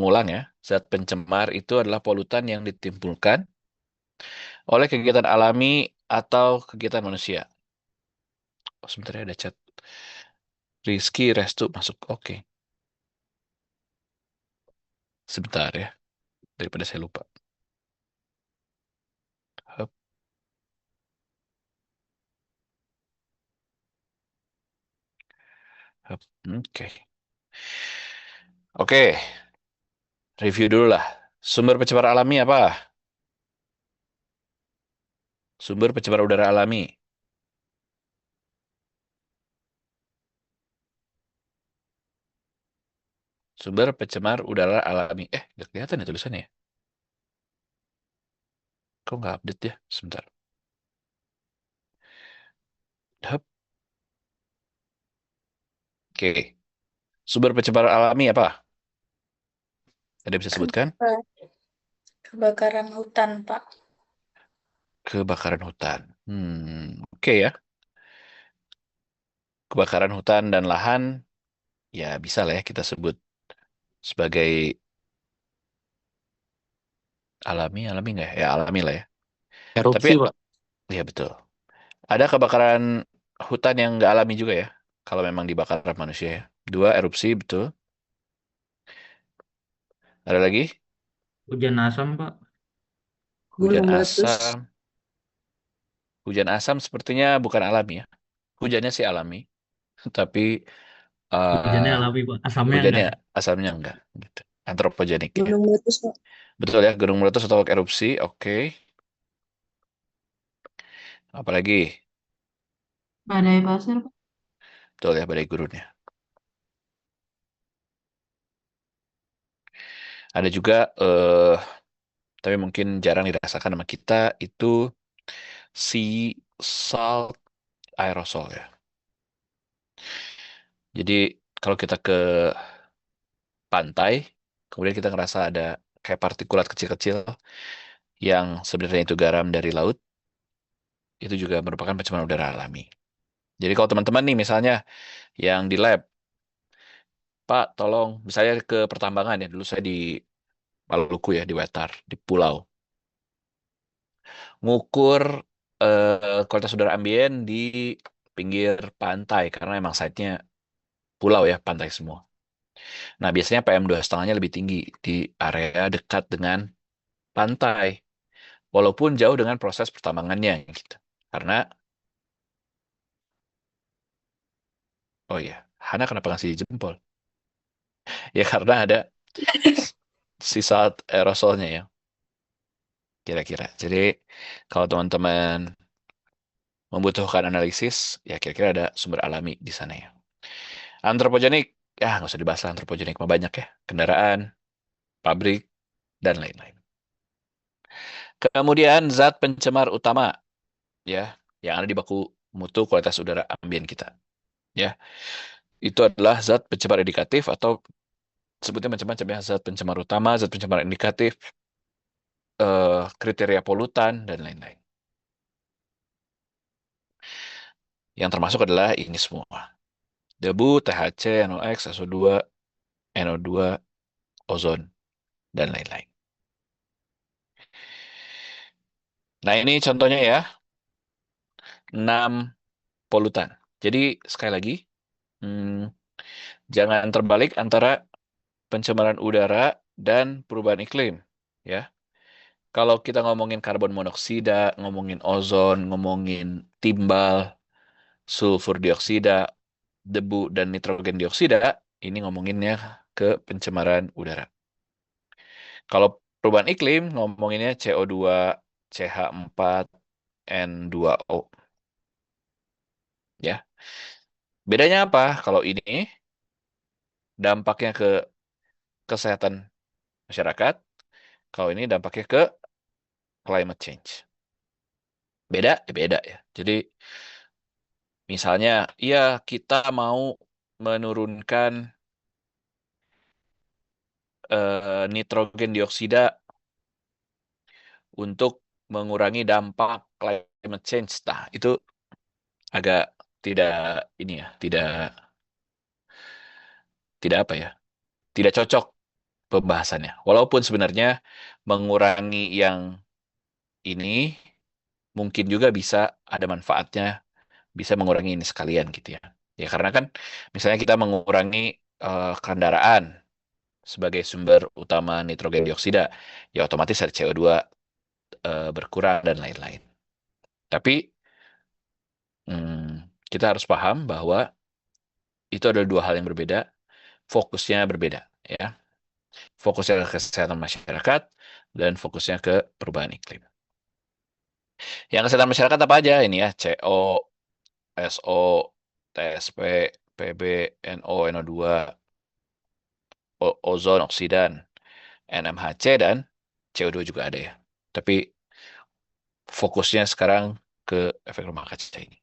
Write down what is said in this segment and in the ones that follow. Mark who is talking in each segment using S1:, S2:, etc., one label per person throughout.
S1: mengulang ya. Zat pencemar itu adalah polutan yang ditimbulkan oleh kegiatan alami atau kegiatan manusia. Oh, sebentar ya, ada chat. Rizky Restu masuk. Oke. Sebentar ya. Daripada saya lupa. Hup, hup. Oke. Oke. Review dulu lah. Sumber pencemar alami apa? Sumber pencemar udara alami. Sumber pencemar udara alami. Nggak kelihatan ya tulisannya ya? Kok nggak update ya? Sebentar. Hup. Oke. Sumber pencemar alami apa? Ada bisa sebutkan?
S2: Keba- Kebakaran hutan, Pak.
S1: Kebakaran hutan. Oke ya. Kebakaran hutan dan lahan, ya bisa lah ya kita sebut sebagai alami, alami nggak ya? Ya alami lah ya. Tapi,
S3: Erupsi, Pak.
S1: ya betul. Ada kebakaran hutan yang nggak alami juga ya. Kalau memang dibakar manusia ya. Dua, erupsi, betul. Ada lagi?
S3: Hujan asam, Pak.
S1: Hujan
S2: Gunung meletus.
S1: asam. Hujan asam sepertinya bukan alami ya. Hujannya sih alami, tapi
S3: Hujannya
S1: eh
S3: alami, Pak. Asamnya enggak
S1: hujannya
S3: ya?
S1: asamnya enggak gitu. Antropogenik ya.
S2: Gunung meletus, Pak.
S1: Betul ya, gunung meletus atau erupsi. Oke. Apalagi?
S2: Badai pasir, Pak.
S1: Betul ya, badai gurun ya. Ada juga tapi mungkin jarang dirasakan sama kita itu sea salt aerosol ya. Jadi kalau kita ke pantai, kemudian kita ngerasa ada kayak partikulat kecil-kecil yang sebenarnya itu garam dari laut, itu juga merupakan pencemaran udara alami. Jadi kalau teman-teman nih misalnya yang di lab, Pak tolong, misalnya ke pertambangan ya, dulu saya di Maluku ya, di Wetar, di pulau, ngukur kualitas udara ambien di pinggir pantai, karena emang site-nya pulau ya, pantai semua. Nah biasanya PM2,5-nya lebih tinggi di area dekat dengan pantai, walaupun jauh dengan proses pertambangannya gitu. Karena, oh iya, Hana kenapa ngasih jempol? Ya karena ada sisa aerosolnya ya, kira-kira. Jadi kalau teman-teman membutuhkan analisis, ya kira-kira ada sumber alami di sana ya. Antropogenik, ya nggak usah dibahas lah, antropogenik mah banyak ya. Kendaraan, pabrik, dan lain-lain. Kemudian zat pencemar utama, ya, yang ada di baku mutu kualitas udara ambien kita. Ya, itu adalah zat pencemar indikatif atau sebutnya macam-macam ya, zat pencemar utama, zat pencemar indikatif, kriteria polutan, dan lain-lain. Yang termasuk adalah ini semua. Debu, THC, NOx, SO2, NO2, ozon, dan lain-lain. Nah, ini contohnya ya, 6 polutan. Jadi, sekali lagi, hmm, jangan terbalik antara pencemaran udara dan perubahan iklim. Ya, kalau kita ngomongin karbon monoksida, ngomongin ozon, ngomongin timbal, sulfur dioksida, debu, dan nitrogen dioksida, ini ngomonginnya ke pencemaran udara. Kalau perubahan iklim, ngomonginnya CO2, CH4, N2O. Ya, bedanya apa? Kalau ini dampaknya ke kesehatan masyarakat, kalau ini dampaknya ke climate change. Beda, ya beda ya. Jadi misalnya, ya kita mau menurunkan nitrogen dioksida untuk mengurangi dampak climate change. Nah, itu agak tidak ini ya, tidak tidak apa ya, tidak cocok pembahasannya. Walaupun sebenarnya mengurangi yang ini mungkin juga bisa ada manfaatnya, bisa mengurangi ini sekalian gitu ya. Ya karena kan misalnya kita mengurangi kendaraan sebagai sumber utama nitrogen dioksida, ya otomatis ada CO2 berkurang dan lain-lain. Tapi kita harus paham bahwa itu adalah dua hal yang berbeda, fokusnya berbeda ya. Fokusnya ke kesehatan masyarakat dan fokusnya ke perubahan iklim. Yang kesehatan masyarakat apa aja ini ya? CO, SO, TSP, PB, NO, NO2, ozon, oksidan, NMHC, dan CO2 juga ada ya. Tapi fokusnya sekarang ke efek rumah kaca ini.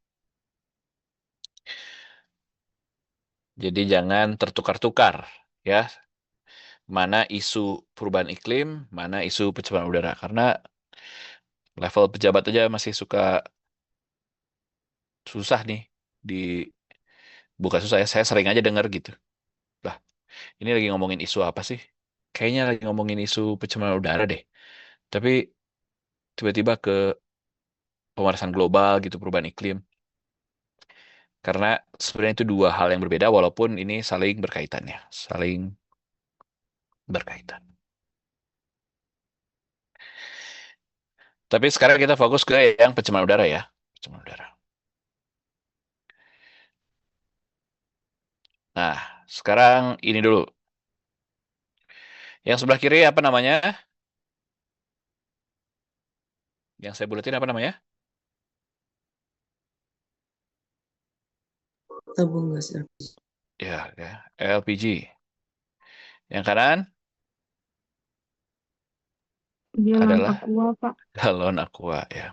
S1: Jadi jangan tertukar-tukar ya. Mana isu perubahan iklim, mana isu pencemaran udara. Karena level pejabat aja masih suka susah nih di bukan susah ya. Saya sering aja dengar gitu. Lah, ini lagi ngomongin isu apa sih? Kayaknya lagi ngomongin isu pencemaran udara deh. Tapi tiba-tiba ke pemanasan global gitu, perubahan iklim. Karena sebenarnya itu dua hal yang berbeda walaupun ini saling berkaitan ya. Saling berkaitan. Tapi sekarang kita fokus ke yang pencemaran udara ya. Pencemaran udara. Nah, sekarang ini dulu. Yang sebelah kiri apa namanya? Yang saya buletin apa namanya?
S2: Tabung gas LPG.
S1: Ya, LPG. Yang kanan
S4: Galon
S1: adalah
S4: aqua, Pak.
S1: galon aqua ya.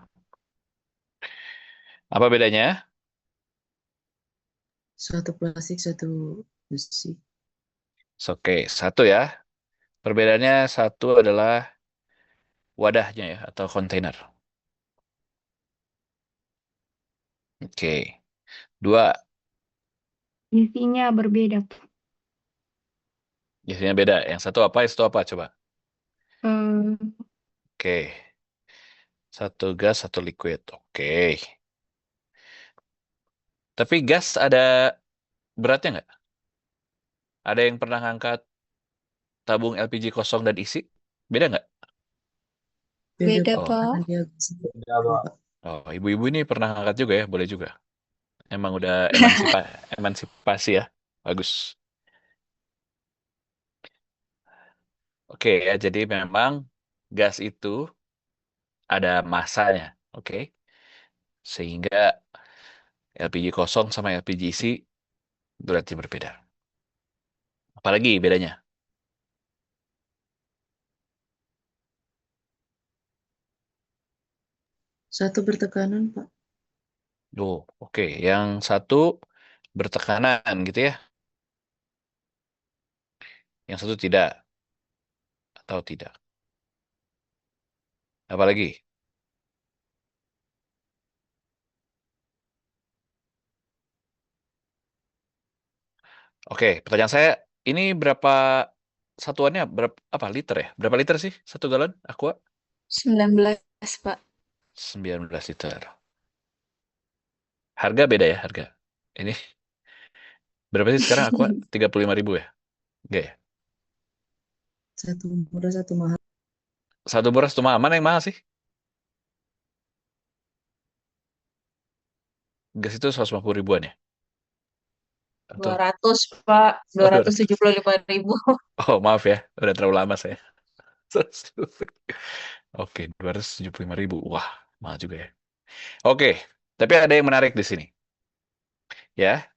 S1: Apa bedanya?
S2: Satu plastik, satu besi.
S1: Oke, satu ya. Perbedaannya satu adalah wadahnya ya atau kontainer. Oke. Dua,
S4: Isinya berbeda, Pak.
S1: isinya beda. Yang satu apa? Yang satu apa? Coba.
S4: Eh,
S1: Oke. Satu gas, satu liquid. Oke. Tapi gas ada beratnya nggak? Ada yang pernah ngangkat tabung LPG kosong dan isi? Beda nggak?
S2: Beda,
S4: Beda,
S2: Pak.
S1: Oh,
S2: Karena
S4: Pak.
S2: dia
S3: Ya, Pak.
S2: Pak.
S1: oh, ibu-ibu ini pernah ngangkat juga ya? Boleh juga. Emang udah emansipasi ya. Bagus. Oke ya, jadi memang gas itu ada masanya. Oke. Sehingga LPG kosong sama LPG isi berarti berbeda. Apalagi bedanya?
S2: Satu bertekanan, Pak.
S1: Oh, oke. Yang satu bertekanan gitu ya. Yang satu tidak atau tidak. Apalagi? Oke, pertanyaan saya ini berapa satuannya berapa apa liter ya? Berapa liter sih satu galon Aqua?
S4: 19, Pak.
S1: 19 liter. Harga beda ya harga. Ini berapa sih sekarang Aqua? 35.000 ya? Enggak ya?
S2: Satu murah, satu mahal.
S1: Satu beras cuma mana yang mahal sih? Gas itu 150 ribuan ya? Atau
S4: 200, Pak.
S1: oh,
S4: Dua ratus
S1: 200.
S4: tujuh puluh lima ribu.
S1: Oh, maaf ya, udah terlalu lama saya. Oke, 275.000. Wah, mahal juga ya. Oke, tapi ada yang menarik di sini. Ya,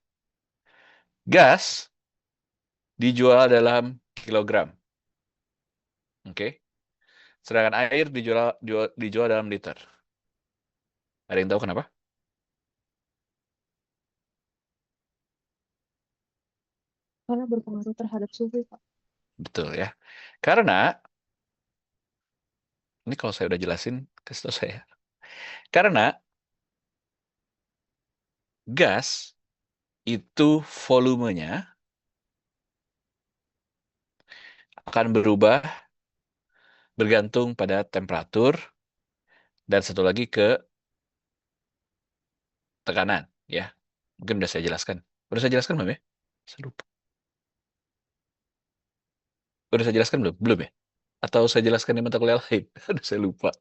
S1: gas dijual dalam kilogram. Oke. Sedangkan air dijual dalam liter. Ada yang tahu kenapa?
S4: Karena berpengaruh terhadap suhu, Pak.
S1: Betul ya. Karena ini kalau saya udah jelasin, kasih tahu saya. Karena gas itu volumenya akan berubah bergantung pada temperatur dan satu lagi ke tekanan, ya. Mungkin udah saya jelaskan. Udah saya jelaskan belum ya? Saya lupa. Udah saya jelaskan belum? Belum ya? Atau saya jelaskan di mata kuliah lain? Aduh, saya lupa.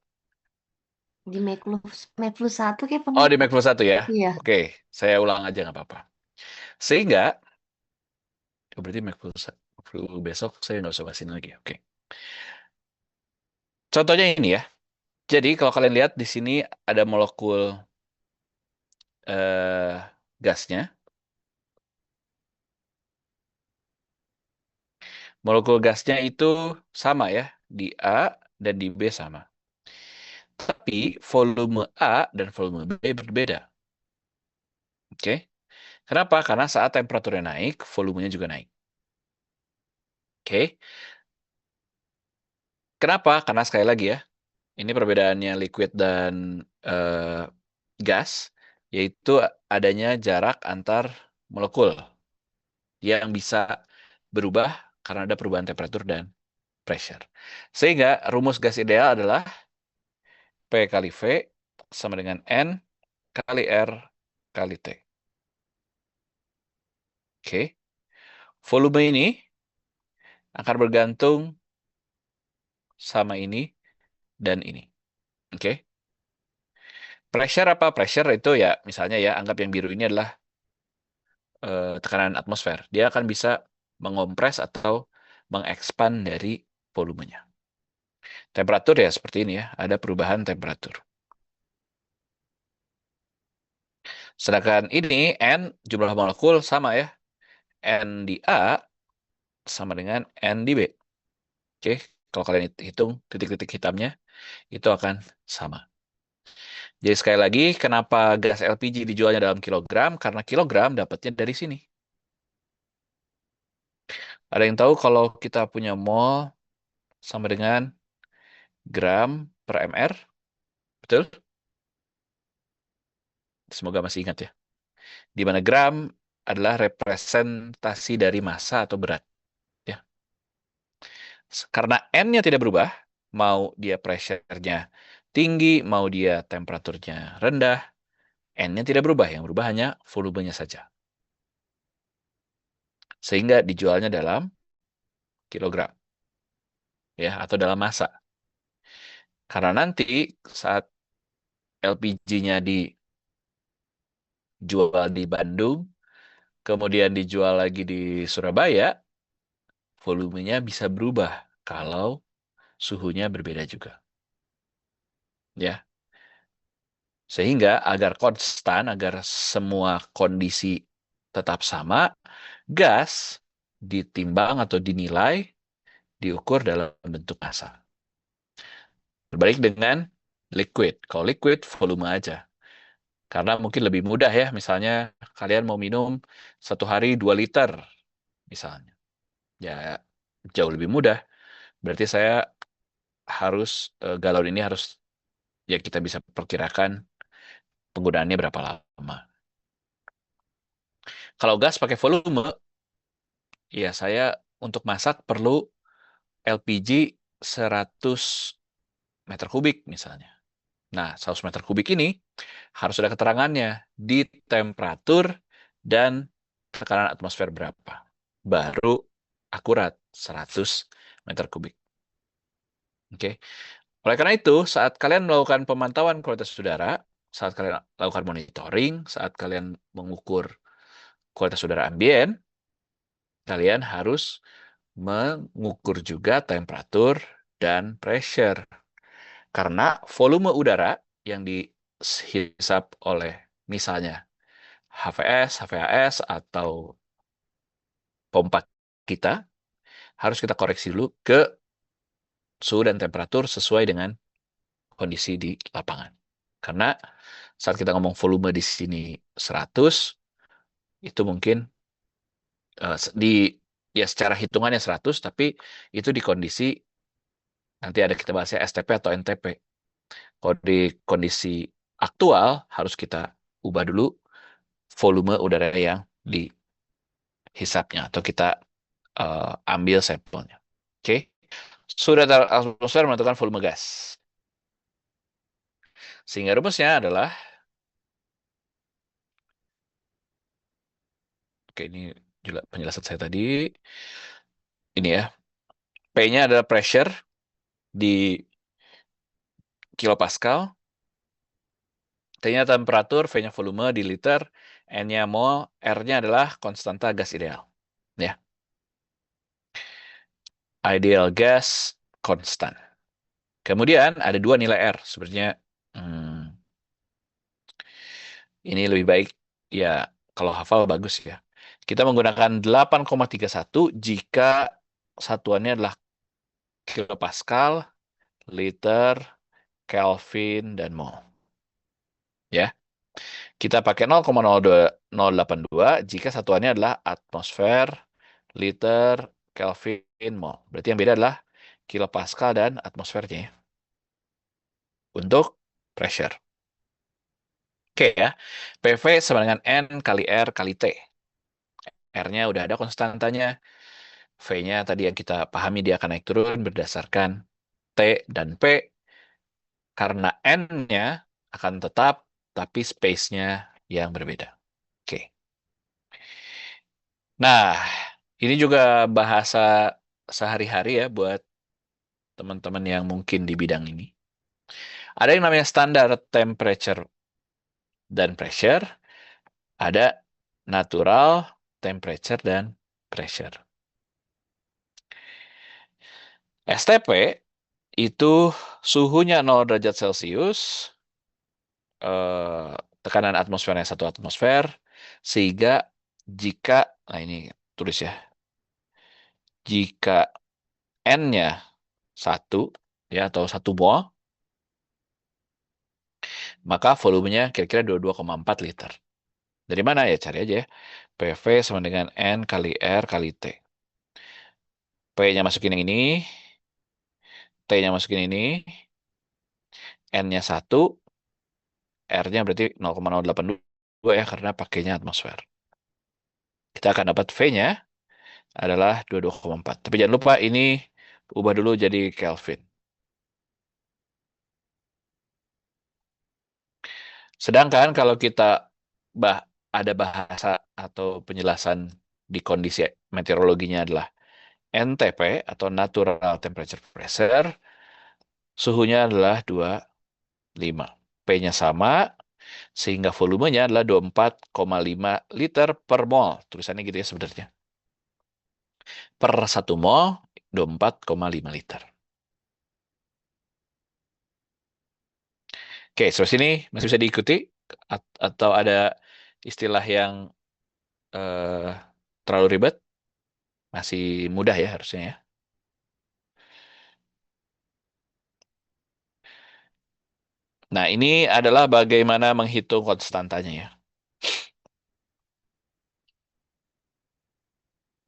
S5: Di Mekflu 1 kayak
S1: Oh,
S5: pernah.
S1: di Mac Plus 1 ya?
S5: Iya.
S1: Oke, saya ulang aja nggak apa-apa. Sehingga, oh, berarti Mac Plus besok saya nggak usah bahas ini lagi. Oke. Contohnya ini ya. Jadi kalau kalian lihat di sini ada molekul gasnya. Molekul gasnya itu sama ya, di A dan di B sama. Tapi volume A dan volume B berbeda. Oke. Kenapa? Karena saat temperaturnya naik, volumenya juga naik. Oke. Kenapa? Karena sekali lagi ya, ini perbedaannya liquid dan gas, yaitu adanya jarak antar molekul yang bisa berubah karena ada perubahan temperatur dan pressure. Sehingga rumus gas ideal adalah P kali V sama dengan N kali R kali T. Oke. Volume ini akan bergantung sama ini dan ini. Oke. Pressure apa? Pressure itu ya, misalnya ya, anggap yang biru ini adalah tekanan atmosfer. Dia akan bisa mengompres atau mengekspan dari volumenya. Temperatur ya seperti ini ya, ada perubahan temperatur. Sedangkan ini N jumlah molekul sama ya. N di A sama dengan N di B. Oke, kalau kalian hitung titik-titik hitamnya, itu akan sama. Jadi sekali lagi, kenapa gas LPG dijualnya dalam kilogram? Karena kilogram dapatnya dari sini. Ada yang tahu kalau kita punya mol sama dengan gram per mr? Betul? Semoga masih ingat ya. Di mana gram adalah representasi dari massa atau berat. Ya. Karena N-nya tidak berubah, mau dia pressure-nya tinggi, mau dia temperaturnya rendah, N-nya tidak berubah. Yang berubah hanya volumenya saja. Sehingga dijualnya dalam kilogram. Ya, atau dalam massa. Karena nanti saat LPG-nya dijual di Bandung, kemudian dijual lagi di Surabaya, volumenya bisa berubah kalau suhunya berbeda juga. Ya. Sehingga agar konstan, agar semua kondisi tetap sama, gas ditimbang atau dinilai, diukur dalam bentuk massa. Berbalik dengan liquid. Kalau liquid, volume aja. Karena mungkin lebih mudah ya, misalnya kalian mau minum satu hari 2 liter, misalnya. Ya, jauh lebih mudah. Berarti saya harus, galon ini harus, ya kita bisa perkirakan penggunaannya berapa lama. Kalau gas pakai volume, ya saya untuk masak perlu LPG 100 meter kubik misalnya. Nah, 100 meter kubik ini harus ada keterangannya di temperatur dan tekanan atmosfer berapa. Baru akurat 100 meter kubik. Oke. Oleh karena itu, saat kalian melakukan pemantauan kualitas udara, saat kalian lakukan monitoring, saat kalian mengukur kualitas udara ambien, kalian harus mengukur juga temperatur dan pressure. Karena volume udara yang dihisap oleh misalnya HVS, HVAS, atau pompa kita, harus kita koreksi dulu ke suhu dan temperatur sesuai dengan kondisi di lapangan. Karena saat kita ngomong volume di sini 100, itu mungkin di ya secara hitungannya 100, tapi itu di kondisi nanti ada kita bahasnya STP atau NTP. Kalau di kondisi aktual harus kita ubah dulu volume udara yang dihisapnya atau kita ambil sampelnya. Oke. Suhu datar atmosfer menentukan volume gas. Sehingga rumusnya adalah, oke ini juga penjelasan saya tadi. Ini ya, P-nya adalah pressure di kilopascal, T-nya temperatur, V-nya volume di liter, N-nya mol, R-nya adalah konstanta gas ideal. Ya, ideal gas konstan. Kemudian ada dua nilai R. Sebenarnya ini lebih baik ya kalau hafal bagus ya. Kita menggunakan 8,31 jika satuannya adalah kilopascal, liter, Kelvin, dan mol. Ya. Kita pakai 0,082 jika satuannya adalah atmosfer, liter, Kelvin, mol. Berarti yang beda adalah kilopascal dan atmosfernya ya. Untuk pressure. Oke ya. PV sama dengan N kali R kali T. R-nya udah ada konstantanya. V-nya tadi yang kita pahami dia akan naik turun berdasarkan T dan P. Karena N-nya akan tetap, tapi space-nya yang berbeda. Oke. Nah, ini juga bahasa sehari-hari ya buat teman-teman yang mungkin di bidang ini. Ada yang namanya standar temperature dan pressure. Ada natural temperature dan pressure. STP itu suhunya 0 derajat Celcius, tekanan atmosfernya 1 atmosfer, sehingga jika, nah ini tulis ya, jika N-nya 1, ya, atau 1 mol, maka volumenya kira-kira 22,4 liter. Dari mana ya? Cari aja ya. PV sama dengan N kali R kali T. P-nya masukin yang ini, T-nya masukin ini, N-nya 1, R-nya berarti 0,082 ya, karena pakainya atmosfer. Kita akan dapat V-nya adalah 22,4. Tapi jangan lupa ini ubah dulu jadi Kelvin. Sedangkan kalau kita ada bahasa atau penjelasan di kondisi meteorologinya adalah NTP atau Natural Temperature Pressure, suhunya adalah 25. P-nya sama, sehingga volumenya adalah 24,5 liter per mol. Tulisannya gitu ya sebenarnya. Per 1 mol, 24,5 liter. Oke, terus ini masih bisa diikuti? Atau ada istilah yang eh, terlalu ribet? Masih mudah ya harusnya ya. Nah, ini adalah bagaimana menghitung konstantanya ya.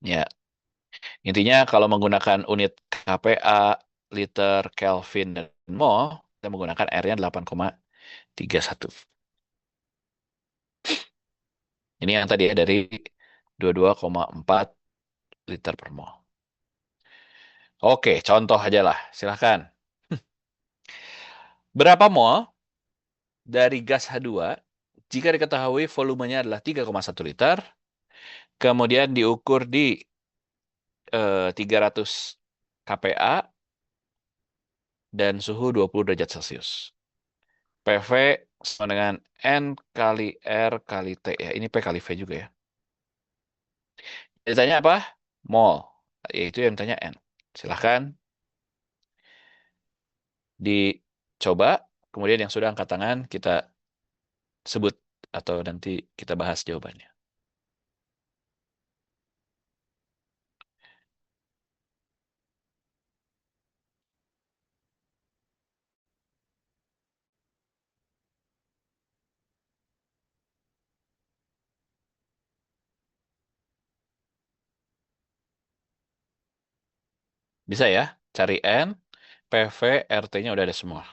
S1: Ya, intinya kalau menggunakan unit kPa, liter, Kelvin, dan mol, kita menggunakan R-nya 8,31. Ini yang tadi ya dari 22,4 liter per mol. Oke, contoh aja lah. Silahkan. Berapa mol dari gas H2 jika diketahui volumenya adalah 3,1 liter, kemudian diukur di 300 kPa dan suhu 20 derajat Celcius. PV sama dengan N kali R kali T. Ya, ini P kali V juga ya. Ditanya apa? Mol. Yaitu yang tanya N. Silahkan dicoba. Kemudian yang sudah angkat tangan kita sebut atau nanti kita bahas jawabannya. Bisa ya? Cari N, PV, RT-nya udah ada semua.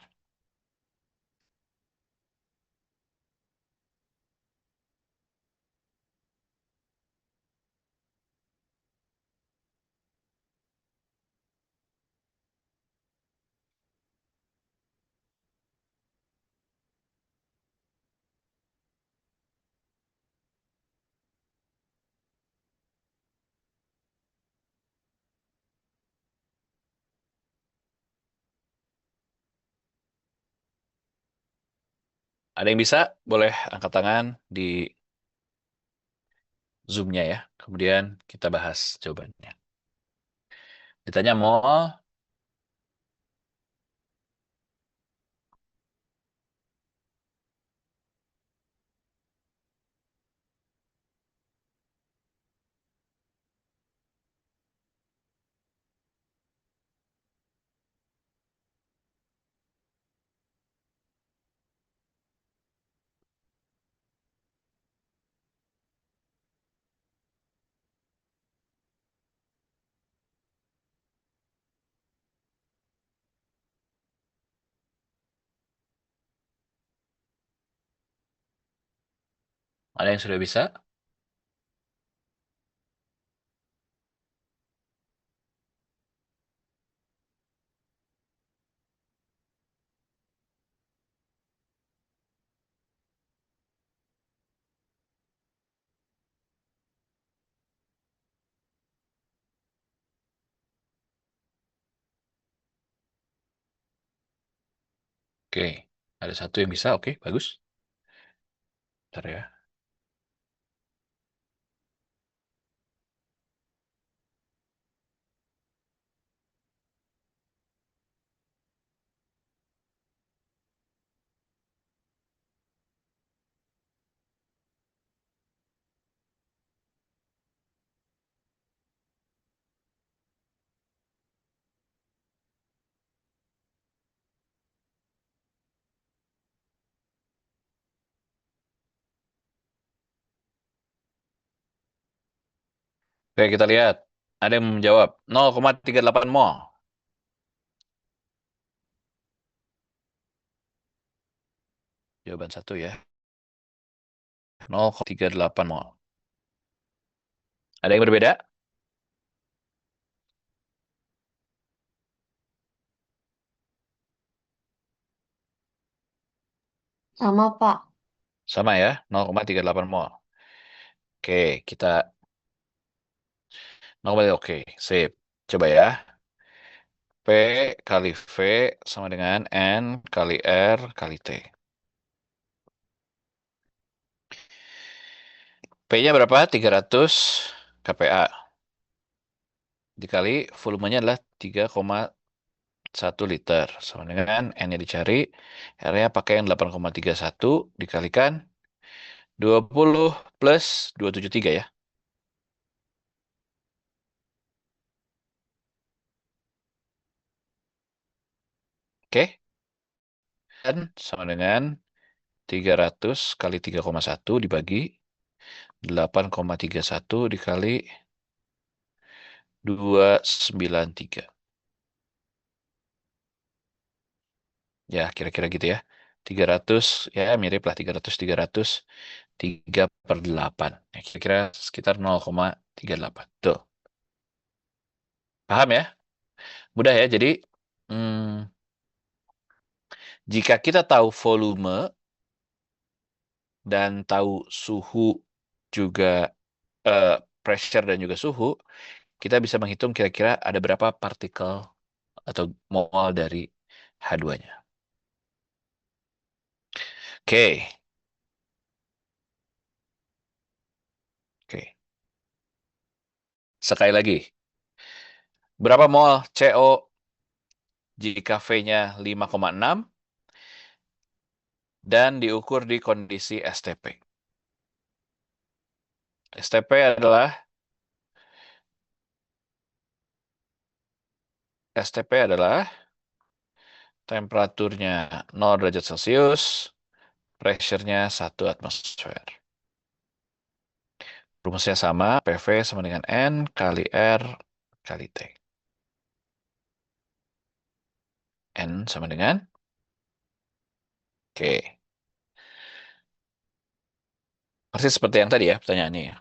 S1: Ada yang bisa? Boleh angkat tangan di Zoom-nya ya. Kemudian kita bahas jawabannya. Ditanya mall, ada yang sudah bisa? Oke, ada satu yang bisa. Oke, bagus. Bentar ya. Oke, kita lihat. Ada yang menjawab 0,38 mol. Jawaban satu ya. 0,38 mol. Ada yang berbeda?
S5: Sama, Pak.
S1: Sama ya, 0,38 mol. Oke, kita 0, oke, sip. Coba ya. P kali V sama dengan N kali R kali T. P-nya berapa? 300 kPa. Dikali volumenya adalah 3,1 liter. Sama dengan N-nya dicari. R-nya pakai yang 8,31 dikalikan 20 plus 273 ya. Oke. Dan sama dengan 300 kali 3,1 dibagi 8,31 dikali 293. Ya, kira-kira gitu ya. 300, ya mirip lah 300, 3 per 8. Ya, kira-kira sekitar 0,38. Tuh, paham ya? Mudah ya, jadi hmm, jika kita tahu volume dan tahu suhu juga, eh, pressure dan juga suhu, kita bisa menghitung kira-kira ada berapa partikel atau mol dari H2-nya. Oke, oke. Sekali lagi, berapa mol CO jika V-nya 5,6 dan diukur di kondisi STP? STP adalah temperaturnya 0 derajat Celcius, pressure-nya 1 atmosfer. Rumusnya sama, PV sama dengan N kali R kali T. N sama dengan, oke. Persis seperti yang tadi ya pertanyaannya ya.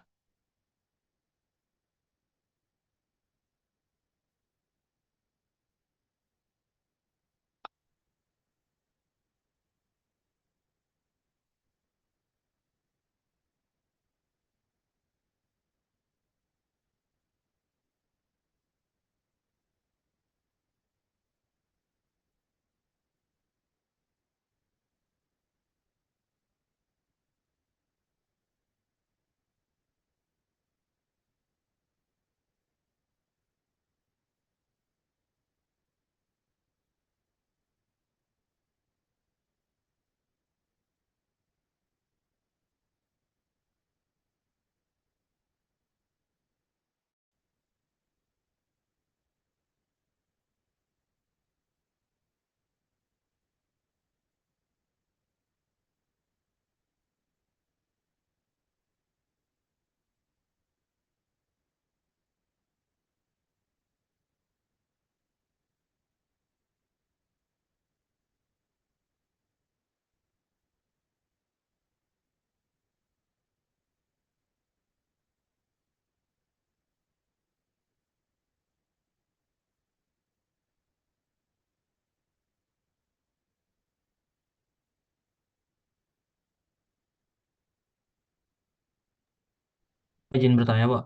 S3: izin bertanya, Pak.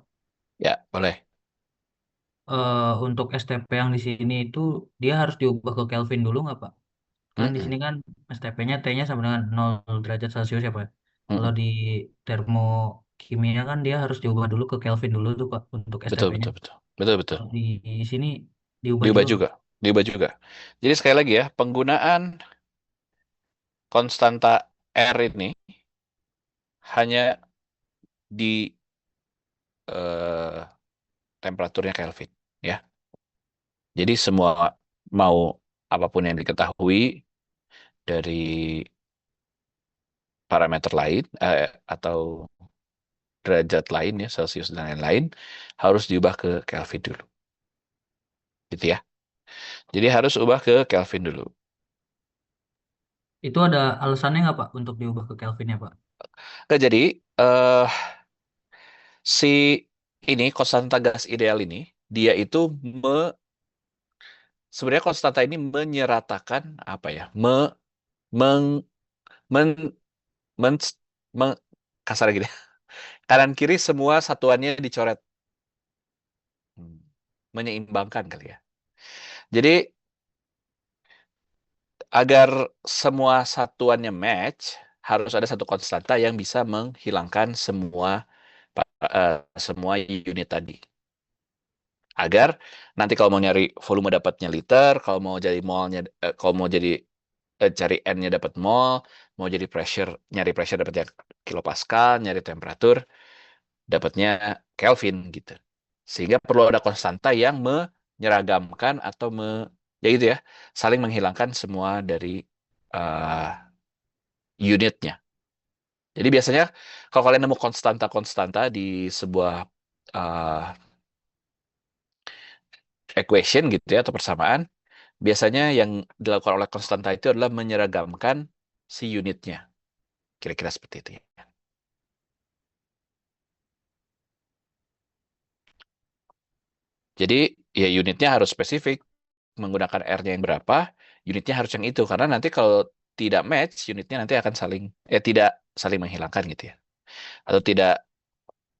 S1: Ya, boleh.
S3: Untuk STP yang di sini itu dia harus diubah ke Kelvin dulu nggak, Pak? Kan di
S1: Mm-mm,
S3: sini kan STP-nya T-nya sama dengan 0 derajat Celcius ya, Pak. Kalau
S1: mm-mm.
S3: di termokimia kan dia harus diubah dulu ke Kelvin dulu tuh, Pak, untuk
S1: Betul,
S3: STP-nya.
S1: betul, betul. Betul, betul.
S3: Kalau di sini diubah
S1: Diubah
S3: juga, Pak.
S1: juga. Diubah juga. Jadi sekali lagi ya, penggunaan konstanta R ini hanya di eh, temperaturnya Kelvin. Ya. Jadi semua mau apapun yang diketahui dari parameter lain atau derajat lain ya, Celcius dan lain-lain, harus diubah ke Kelvin dulu. Gitu ya. Jadi harus ubah ke Kelvin dulu.
S3: Itu ada alasannya nggak, Pak, untuk diubah ke Kelvin ya, Pak?
S1: Nah, jadi eh si ini konstanta gas ideal ini dia itu sebenarnya konstanta ini menyeratakan apa ya? Meng, men, men, meng- kasar gitu. Kanan kiri semua satuannya dicoret. Hmm, Menyeimbangkan kali ya. Jadi agar semua satuannya match, harus ada satu konstanta yang bisa menghilangkan semua unit tadi. Agar nanti kalau mau nyari volume dapatnya liter, kalau mau jadi molnya, kalau mau jadi cari N-nya dapat mol, mau jadi pressure, nyari pressure dapatnya kilopascal, nyari temperatur dapatnya Kelvin gitu. Sehingga perlu ada konstanta yang menyeragamkan atau ya gitu ya, saling menghilangkan semua dari uh, unitnya. Jadi biasanya kalau kalian nemu konstanta-konstanta di sebuah uh, equation gitu ya atau persamaan, biasanya yang dilakukan oleh konstanta itu adalah menyeragamkan si unitnya. Kira-kira seperti itu ya. Jadi ya unitnya harus spesifik. Menggunakan R-nya yang berapa, unitnya harus yang itu. Karena nanti kalau tidak match, unitnya nanti akan tidak saling menghilangkan gitu ya. Atau tidak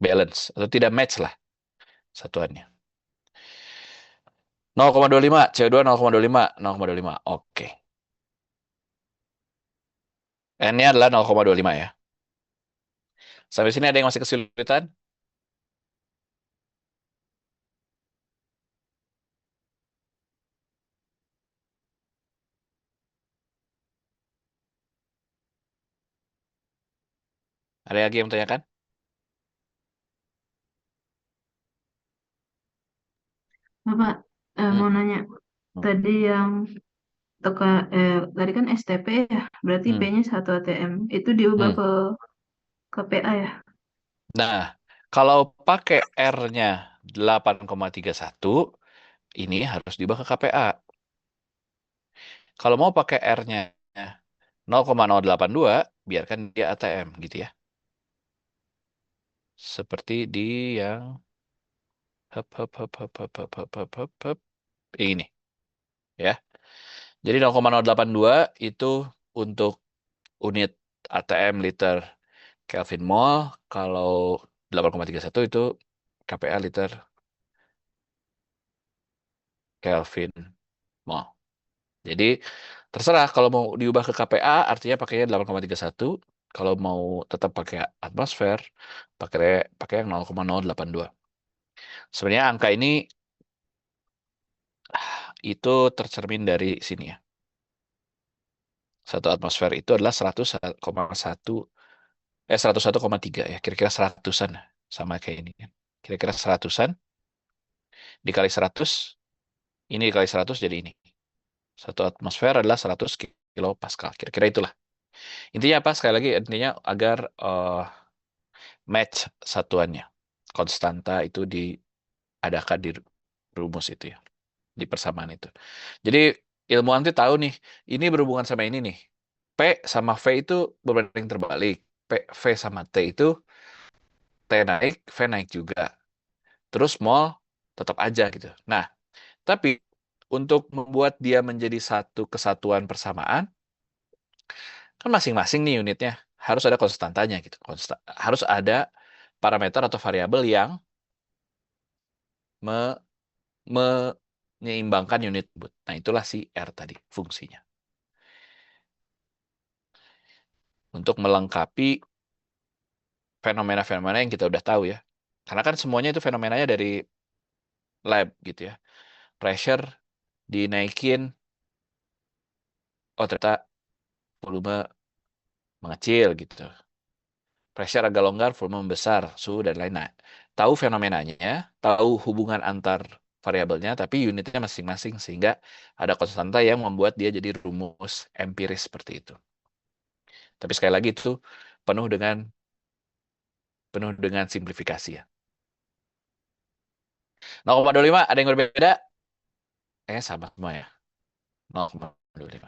S1: balance, atau tidak match lah satuannya. 0,25, CO2 0,25, 0,25. Oke. N-nya adalah 0,25 ya. Sampai sini ada yang masih kesulitan? Ada lagi yang menanyakan?
S4: Bapak, mau
S1: Hmm.
S4: nanya.
S1: Hmm.
S4: Tadi yang tadi kan STP ya, berarti
S1: Hmm.
S4: P-nya 1 ATM. Itu diubah
S1: Hmm.
S4: ke PA ya?
S1: Nah, kalau pakai R-nya 8,31, ini harus diubah ke KPA. Kalau mau pakai R-nya 0,082, biarkan dia ATM gitu ya. Seperti di yang hop hop hop hop hop hop hop hop hop, hop. Ini ya. Jadi 0,082 itu untuk unit ATM liter Kelvin mol, kalau 8,31 itu KPA liter Kelvin mol. Jadi terserah kalau mau diubah ke KPA artinya pakainya 8,31. Kalau mau tetap pakai atmosfer, pakai pakai yang 0,082. Sebenarnya angka ini itu tercermin dari sini ya. Satu atmosfer itu adalah 100,1 101,3 ya, kira-kira seratusan sama kayak ini kan. Kira-kira seratusan dikali 100, ini dikali 100 jadi ini. Satu atmosfer adalah 100 kilopascal. Kira-kira itulah. Intinya apa? Sekali lagi intinya agar match satuannya. Konstanta itu diadakan di rumus itu ya, di persamaan itu. Jadi ilmuwan itu tahu nih, ini berhubungan sama ini nih. P sama V itu berbanding terbalik. V sama T itu T naik, V naik juga. Terus mol tetap aja gitu. Nah, tapi untuk membuat dia menjadi satu kesatuan persamaan, kan masing-masing nih unitnya harus ada konstantanya gitu. Harus ada parameter atau variabel yang me- menyeimbangkan unit tersebut. Nah, itulah si R tadi fungsinya. Untuk melengkapi fenomena-fenomena yang kita udah tahu ya. Karena kan semuanya itu fenomenanya dari lab gitu ya. Pressure dinaikin, oh ternyata volume mengecil gitu. Pressure agak longgar, volume membesar, suhu dan lain-lain. Nah, tahu fenomenanya, tahu hubungan antar variabelnya, tapi unitnya masing-masing sehingga ada konstanta yang membuat dia jadi rumus empiris seperti itu. Tapi sekali lagi itu penuh dengan simplifikasi ya. 0,25 ada yang berbeda? Sama semua ya. 0,25.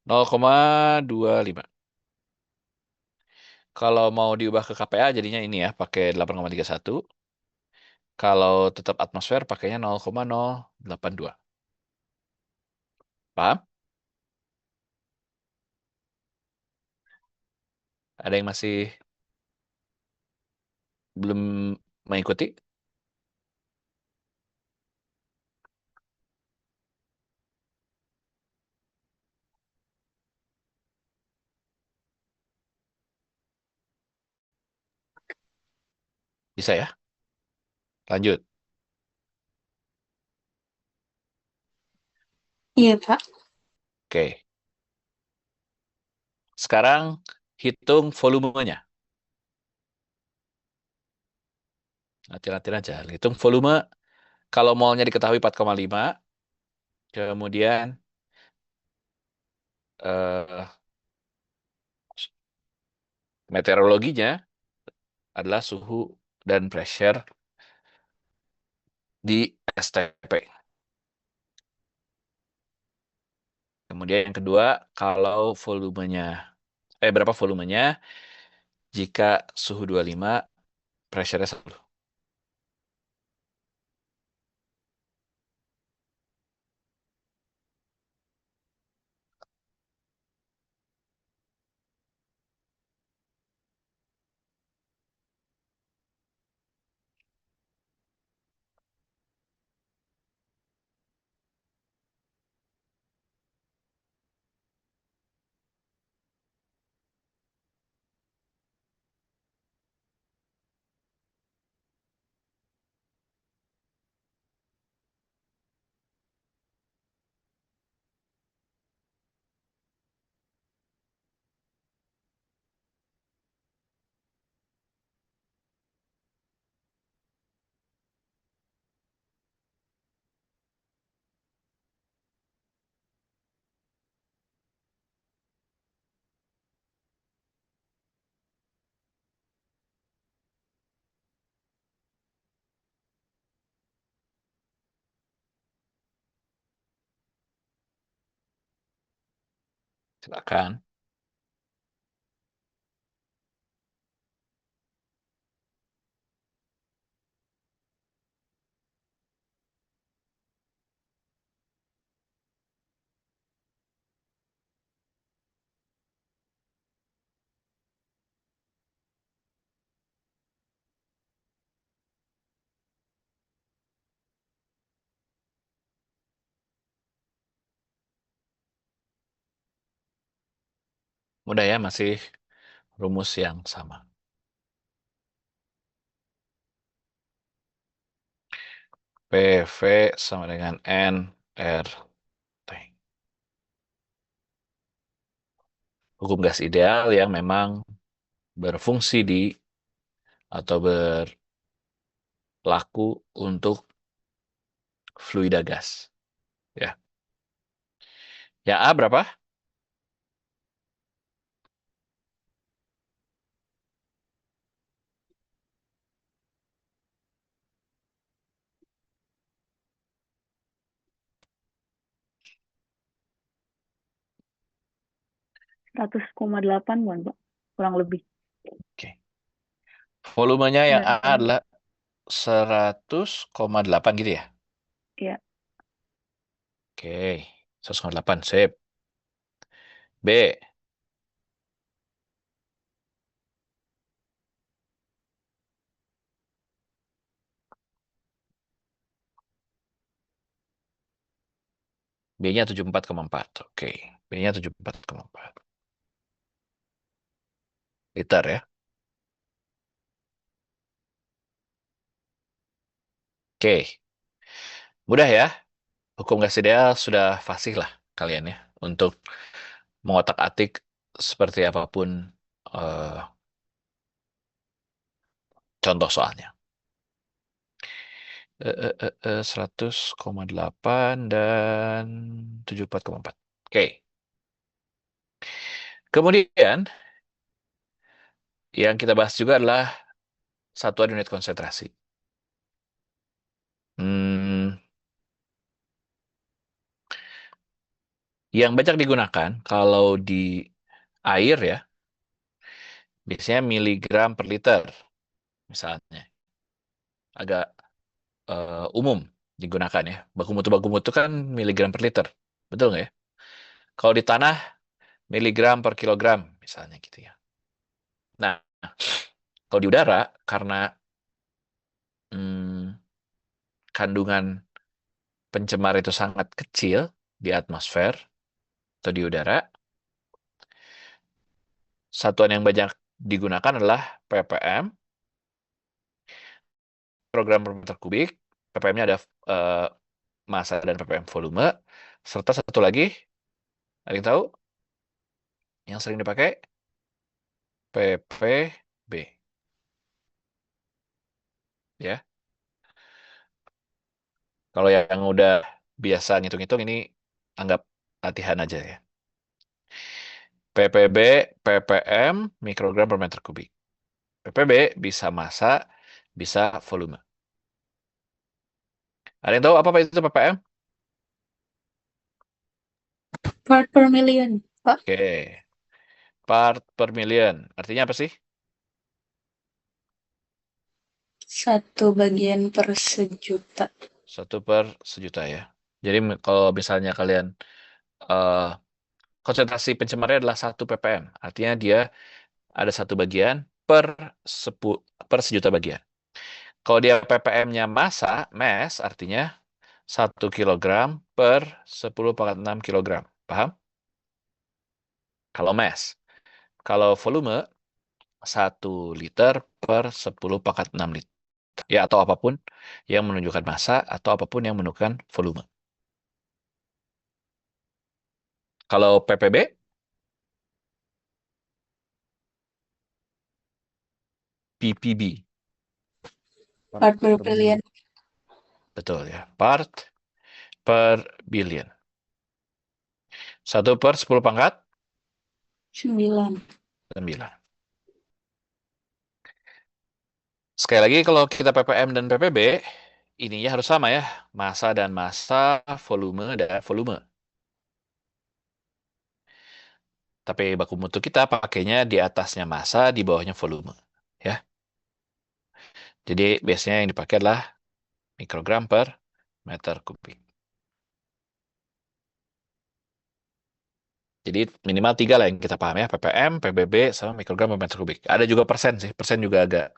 S1: Nol koma dua lima. Kalau mau diubah ke kPa jadinya ini ya, pakai 8,31. Kalau tetap atmosfer pakainya 0,082. Paham? Ada yang masih belum mengikuti? Bisa ya? Lanjut.
S5: Iya, Pak.
S1: Oke. Sekarang hitung volumenya. Hati-hati aja. Hitung volume. Kalau molnya diketahui 4,5. Kemudian eh, meteorologinya adalah suhu dan pressure di STP. Kemudian yang kedua, kalau volumenya, berapa volumenya jika suhu 25, pressure-nya 1. Silakan. Mudah ya, masih rumus yang sama. PV sama dengan N R T. Hukum gas ideal yang memang berfungsi di atau berlaku untuk fluida gas. Ya. Yang A berapa?
S4: 100,8 bukan, Pak? Kurang lebih.
S1: Oke. Volumenya yang
S4: Benar
S1: A
S4: kan?
S1: adalah 100,8 gitu ya?
S4: Iya.
S1: Oke. 100,8. Sip. B. B-nya 74,4. Oke. B-nya 74,4. Liter ya. Oke. Mudah ya. Hukum gas ideal sudah fasih lah kalian ya. Untuk mengotak-atik seperti apapun eh, contoh soalnya. 100,8 dan 74,4. Oke. Kemudian yang kita bahas juga adalah satuan unit konsentrasi. Hmm, yang banyak digunakan kalau di air ya, biasanya miligram per liter misalnya. Agak umum digunakan ya. Baku mutu kan miligram per liter. Betul nggak ya? Kalau di tanah, miligram per kilogram misalnya gitu ya. Nah, kalau di udara, karena hmm, kandungan pencemar itu sangat kecil di atmosfer atau di udara, satuan yang banyak digunakan adalah ppm, program per meter kubik. ppm-nya ada eh, massa dan ppm volume, serta satu lagi, ada yang tahu yang sering dipakai? ppb. Ya, kalau yang udah biasa ngitung-ngitung ini anggap latihan aja ya. ppb, ppm, mikrogram per meter kubik. ppb bisa massa, bisa volume. Ada yang tahu apa itu ppm?
S5: Part per million, Pak.
S1: Oke. Part per million. Artinya apa sih?
S5: 1/1/1.000.000.
S1: 1/1.000.000 ya. Jadi kalau misalnya kalian eh, konsentrasi pencemarnya adalah 1 ppm. Artinya dia ada 1 bagian per 1.000.000 bagian. Kalau dia ppm-nya massa, mass, artinya 1 kilogram per 10⁻⁶ kilogram. Paham? Kalau mass. Kalau volume, 1 liter per 10⁻⁶ liter. Ya, atau apapun yang menunjukkan massa atau apapun yang menunjukkan volume. Kalau ppb, ppb.
S5: Part per
S1: Per
S5: billion.
S1: Betul ya. Part per billion.
S5: 9.
S1: 1/10⁹. Sekali lagi, kalau kita ppm dan ppb, ininya harus sama ya. Massa dan massa, volume dan volume. Tapi baku mutu kita pakainya di atasnya massa, di bawahnya volume. Ya. Jadi biasanya yang dipakai adalah mikrogram per meter kubik. Jadi minimal 3 lah yang kita paham ya. ppm, pbb, sama mikrogram per meter kubik. Ada juga persen sih. Persen juga agak.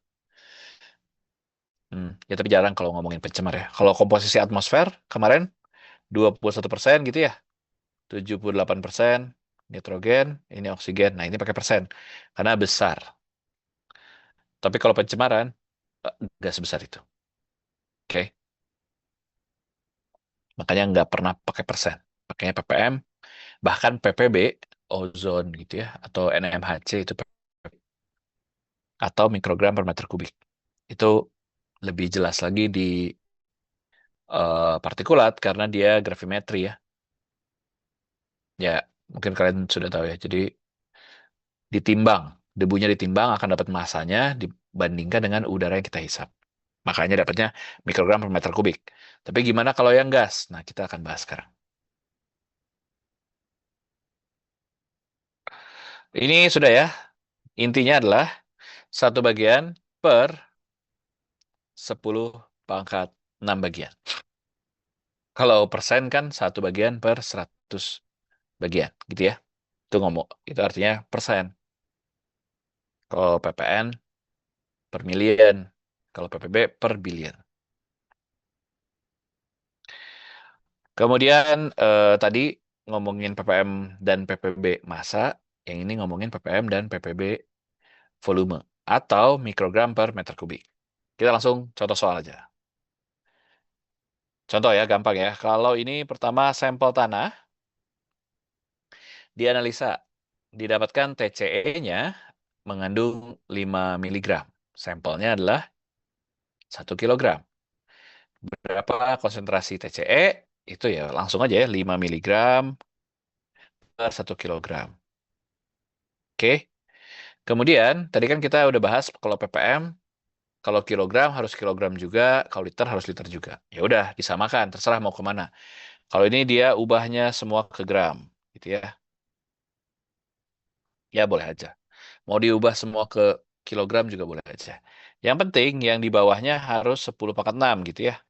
S1: Ya tapi jarang kalau ngomongin pencemar ya. Kalau komposisi atmosfer kemarin 21% gitu ya. 78% nitrogen, ini oksigen. Nah, ini pakai persen. Karena besar. Tapi kalau pencemaran, nggak sebesar itu. Oke. Makanya nggak pernah pakai persen. Pakainya ppm, bahkan ppb, ozon gitu ya, atau NMHC itu, atau mikrogram per meter kubik. Itu lebih jelas lagi di partikulat karena dia gravimetri ya. Ya, mungkin kalian sudah tahu ya. Jadi ditimbang, debunya ditimbang akan dapat masanya dibandingkan dengan udara yang kita hisap. Makanya dapatnya mikrogram per meter kubik. Tapi gimana kalau yang gas? Nah, kita akan bahas sekarang. Ini sudah ya. Intinya adalah 1 bagian per 10⁻⁶ bagian. Kalau persen kan 1 bagian per 100 bagian, gitu ya. Itu ngomong, itu artinya persen. Kalau ppn per million, kalau ppb per billion. Kemudian tadi ngomongin ppm dan ppb massa, yang ini ngomongin ppm dan ppb volume atau mikrogram per meter kubik. Kita langsung contoh soal aja. Contoh ya, gampang ya. Kalau ini pertama sampel tanah, dianalisa, didapatkan TCE-nya mengandung 5 mg. Sampelnya adalah 1 kg. Berapa konsentrasi TCE? Itu ya langsung aja ya, 5 mg per 1 kg. Oke. Kemudian, tadi kan kita udah bahas kalau ppm, kalau kilogram harus kilogram juga, kalau liter harus liter juga. Ya udah, disamakan, terserah mau kemana. Kalau ini dia ubahnya semua ke gram, gitu ya. Ya boleh aja. Mau diubah semua ke kilogram juga boleh aja. Yang penting yang di bawahnya harus 10/6 gitu ya.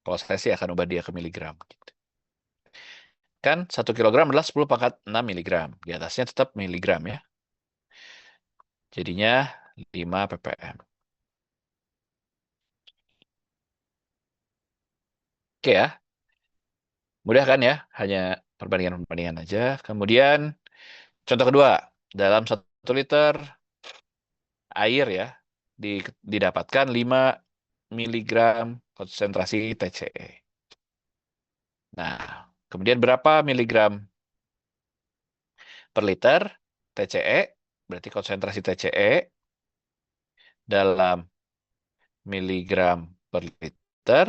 S1: Kalau saya sih akan ubah dia ke miligram. Gitu. Kan 1 kilogram adalah 10/6 miligram. Di atasnya tetap miligram ya. Jadinya 5 ppm. Oke ya. Mudah kan ya? Hanya perbandingan-perbandingan aja. Kemudian contoh kedua. Dalam 1 liter air ya. Didapatkan 5 miligram konsentrasi TCE. Nah, kemudian berapa miligram per liter TCE? Berarti konsentrasi TCE dalam miligram per liter.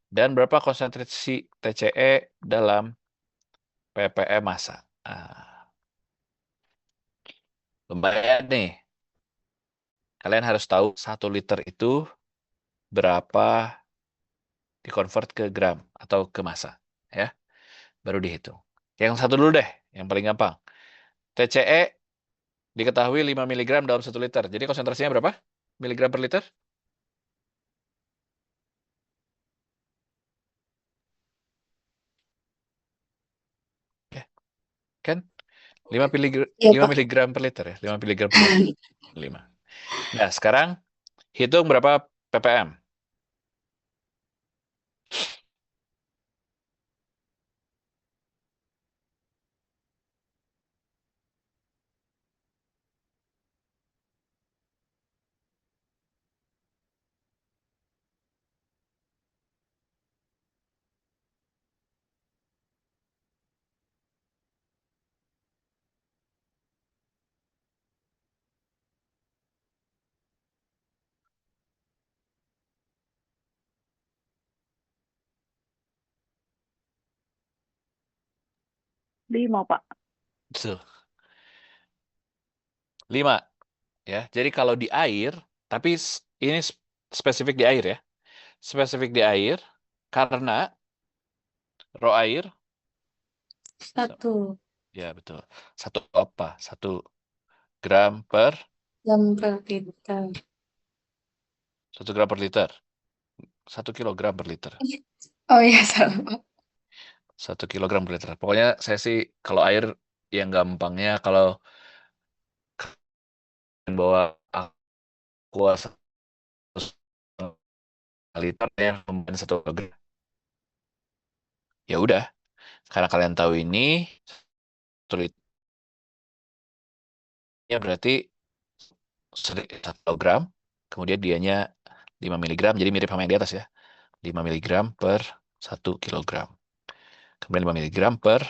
S1: Dan berapa konsentrasi TCE dalam ppm massa. Nah, lumayan nih. Kalian harus tahu 1 liter itu berapa dikonvert ke gram atau ke massa. Ya, baru dihitung. Yang satu dulu deh, yang paling gampang. TCE diketahui 5 mg dalam 1 liter. Jadi konsentrasinya berapa? Miligram per liter? Ya, kan? 5 miligram,
S5: Iya,
S1: 5
S5: Pak.
S1: miligram per liter ya. 5 miligram per liter. 5. Nah, sekarang hitung berapa ppm.
S4: Lima, Pak.
S1: Betul. 5. Ya, jadi kalau di air, tapi ini spesifik di air ya. Spesifik di air, karena ro air,
S5: 1
S1: ya betul. 1 apa? 1 gram per
S5: jam per liter.
S1: 1 gram per liter. 1 kilogram per liter.
S5: Oh iya, salah, Pak.
S1: 1 kilogram per liter. Pokoknya saya sih kalau air yang gampangnya kalau bawa aqua 1 liter ya, kemudian 1 kilogram. Ya udah, karena kalian tahu ini 1 liternya berarti 1 kilogram, kemudian dianya 5 miligram, jadi mirip sama yang di atas ya. 5 miligram per 1 kilogram. Kemudian 5 miligram per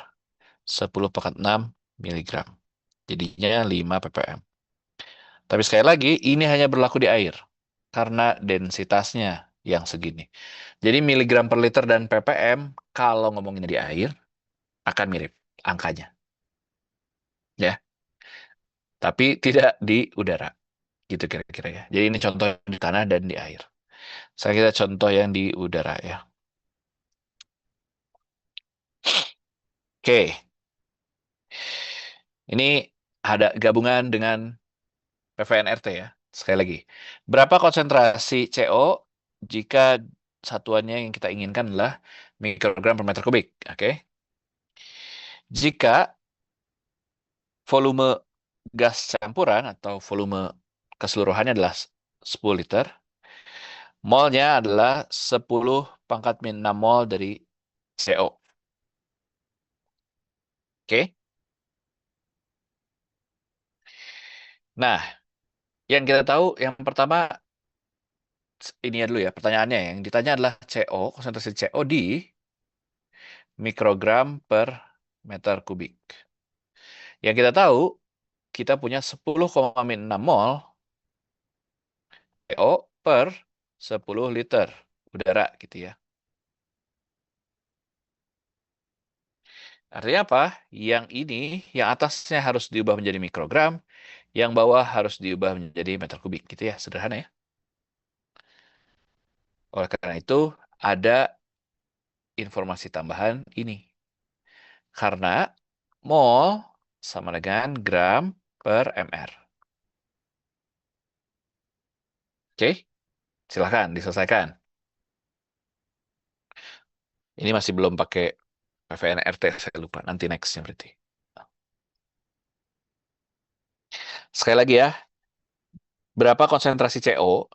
S1: 10/6 miligram. Jadinya 5 ppm. Tapi sekali lagi, ini hanya berlaku di air. Karena densitasnya yang segini. Jadi miligram per liter dan ppm, kalau ngomongin di air, akan mirip angkanya. Ya. Tapi tidak di udara. Gitu kira-kira ya. Jadi ini contoh di tanah dan di air. Sekarang kita contoh yang di udara ya. Oke. Ini ada gabungan dengan PVNRT ya. Sekali lagi. Berapa konsentrasi CO jika satuannya yang kita inginkan adalah mikrogram per meter kubik. Oke. Jika volume gas campuran atau volume keseluruhannya adalah 10 liter, molnya adalah 10⁻⁶ mol dari CO. Oke. Nah, yang kita tahu yang pertama ini ya dulu ya, pertanyaannya yang ditanya adalah CO, konsentrasi CO di mikrogram per meter kubik. Yang kita tahu, kita punya 10,6 mol CO per 10 liter udara gitu ya. Artinya apa? Yang ini, yang atasnya harus diubah menjadi mikrogram, yang bawah harus diubah menjadi meter kubik gitu ya, sederhana ya. Oleh karena itu, ada informasi tambahan ini. Karena mol sama dengan gram per mr. Oke, silahkan diselesaikan. Ini masih belum pakai PVNRT, saya lupa. Nanti nextnya berarti. Sekali lagi ya, berapa konsentrasi CO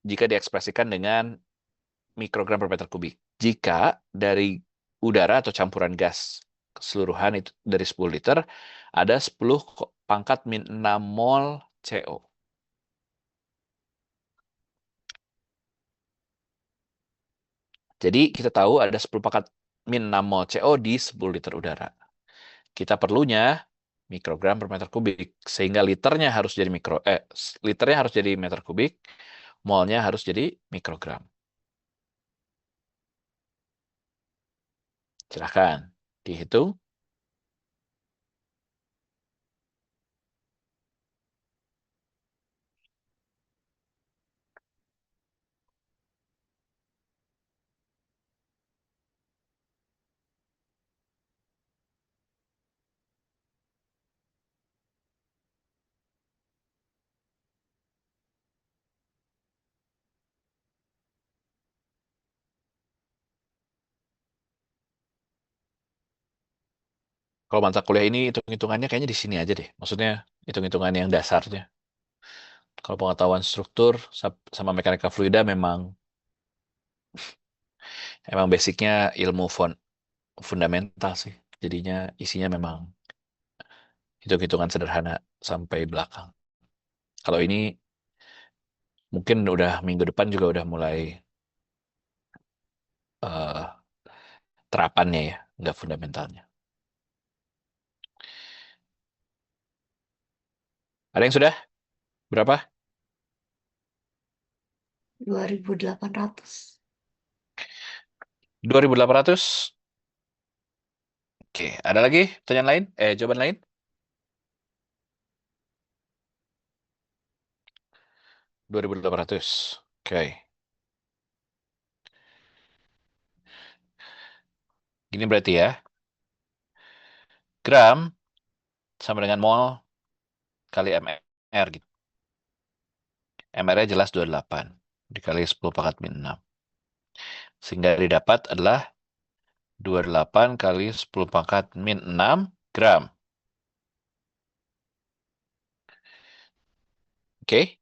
S1: jika diekspresikan dengan mikrogram per meter kubik? Jika dari udara atau campuran gas keseluruhan itu dari 10 liter, ada 10 pangkat min 6 mol CO. Jadi kita tahu ada 10 pangkat min 6 mol CO di 10 liter udara. Kita perlunya mikrogram per meter kubik. Sehingga liternya harus jadi meter kubik, molnya harus jadi mikrogram. Silahkan dihitung. Kalau mata kuliah ini hitung-hitungannya kayaknya di sini aja deh. Maksudnya hitung-hitungan yang dasarnya. Kalau pengetahuan struktur sama mekanika fluida emang basicnya ilmu fundamental sih. Jadinya isinya memang hitung-hitungan sederhana sampai belakang. Kalau ini mungkin udah minggu depan juga udah mulai eh, terapannya ya, nggak fundamentalnya. Ada yang sudah? Berapa?
S5: 2.800.
S1: 2.800. Oke, ada lagi pertanyaan lain? Jawaban lain? 2.800. Oke. Gini berarti ya. Gram sama dengan mol kali mr gitu. MR-nya jelas 28 dikali 10 pangkat min 6. Sehingga didapat adalah 28 kali 10 pangkat min 6 gram. Oke.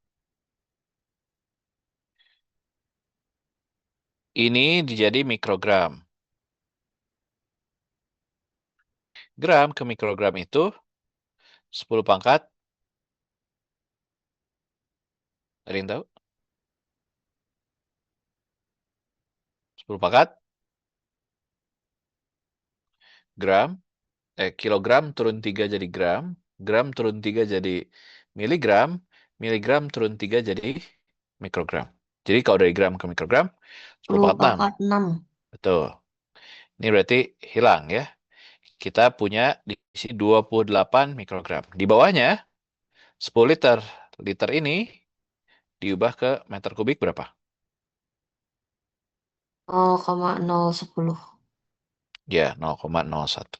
S1: Ini dijadi mikrogram. Gram ke mikrogram itu 10 pangkat. Ada yang tahu? 10 pangkat gram. Kilogram turun 3 jadi gram. Gram turun 3 jadi miligram. Miligram turun 3 jadi mikrogram. Jadi kalau dari gram ke mikrogram, 10
S5: 10
S1: pangkat 6.
S5: pangkat 6.
S1: Betul. Ini berarti hilang ya. Kita punya di sini 28 mikrogram. Di bawahnya 10 liter. Liter ini diubah ke meter kubik berapa?
S5: 0,010.
S1: Ya, 0,01.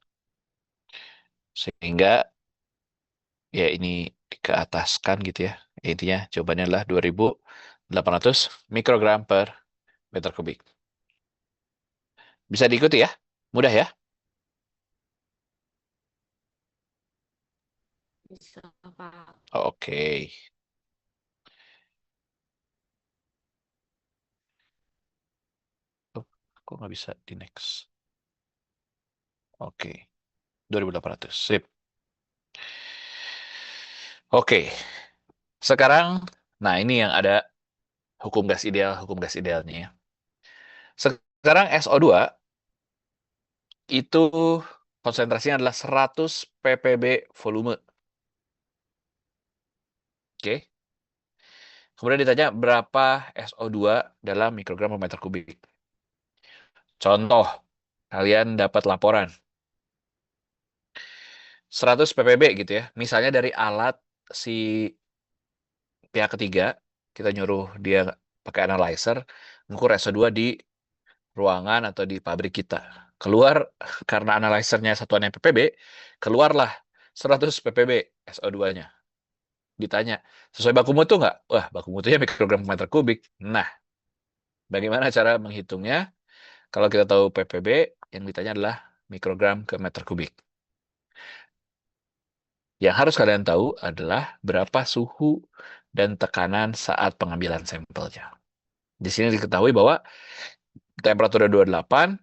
S1: Sehingga ya ini keataskan gitu ya. Intinya jawabannya adalah 2.800 mikrogram per meter kubik. Bisa diikuti ya? Mudah ya?
S5: Bisa, Pak.
S1: Oke. Oh, kok nggak bisa di next? Oke. 2.800. Sip. Oke. Sekarang, nah ini yang ada hukum gas idealnya ya. Sekarang SO2 itu konsentrasinya adalah 100 ppb volume. Oke. Kemudian ditanya berapa SO2 dalam mikrogram per meter kubik. Contoh, kalian dapat laporan 100 ppb gitu ya. Misalnya dari alat si pihak ketiga, kita nyuruh dia pakai analyzer, ngukur SO2 di ruangan atau di pabrik kita. Keluar, karena analyzernya satuannya ppb, keluarlah 100 ppb SO2-nya. Ditanya, sesuai baku mutu nggak? Wah, baku mutunya mikrogram per meter kubik. Nah, bagaimana cara menghitungnya? Kalau kita tahu ppb, yang ditanya adalah mikrogram ke meter kubik. Yang harus kalian tahu adalah berapa suhu dan tekanan saat pengambilan sampelnya. Di sini diketahui bahwa temperaturnya 28,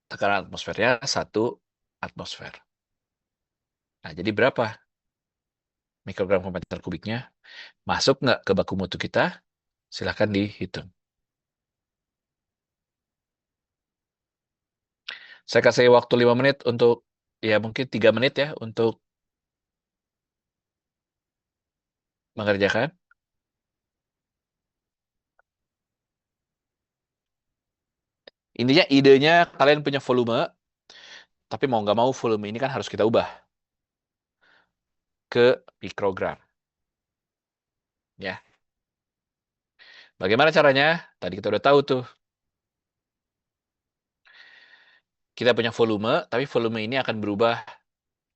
S1: tekanan atmosfernya 1 atmosfer. Nah, jadi berapa mikrogram per meter kubiknya? Masuk nggak ke baku mutu kita? Silahkan dihitung. Saya kasih waktu 5 menit untuk, ya mungkin 3 menit ya, untuk mengerjakan. Intinya idenya kalian punya volume, tapi mau nggak mau volume ini kan harus kita ubah ke mikrogram. Ya, bagaimana caranya? Tadi kita udah tahu tuh. Kita punya volume, tapi volume ini akan berubah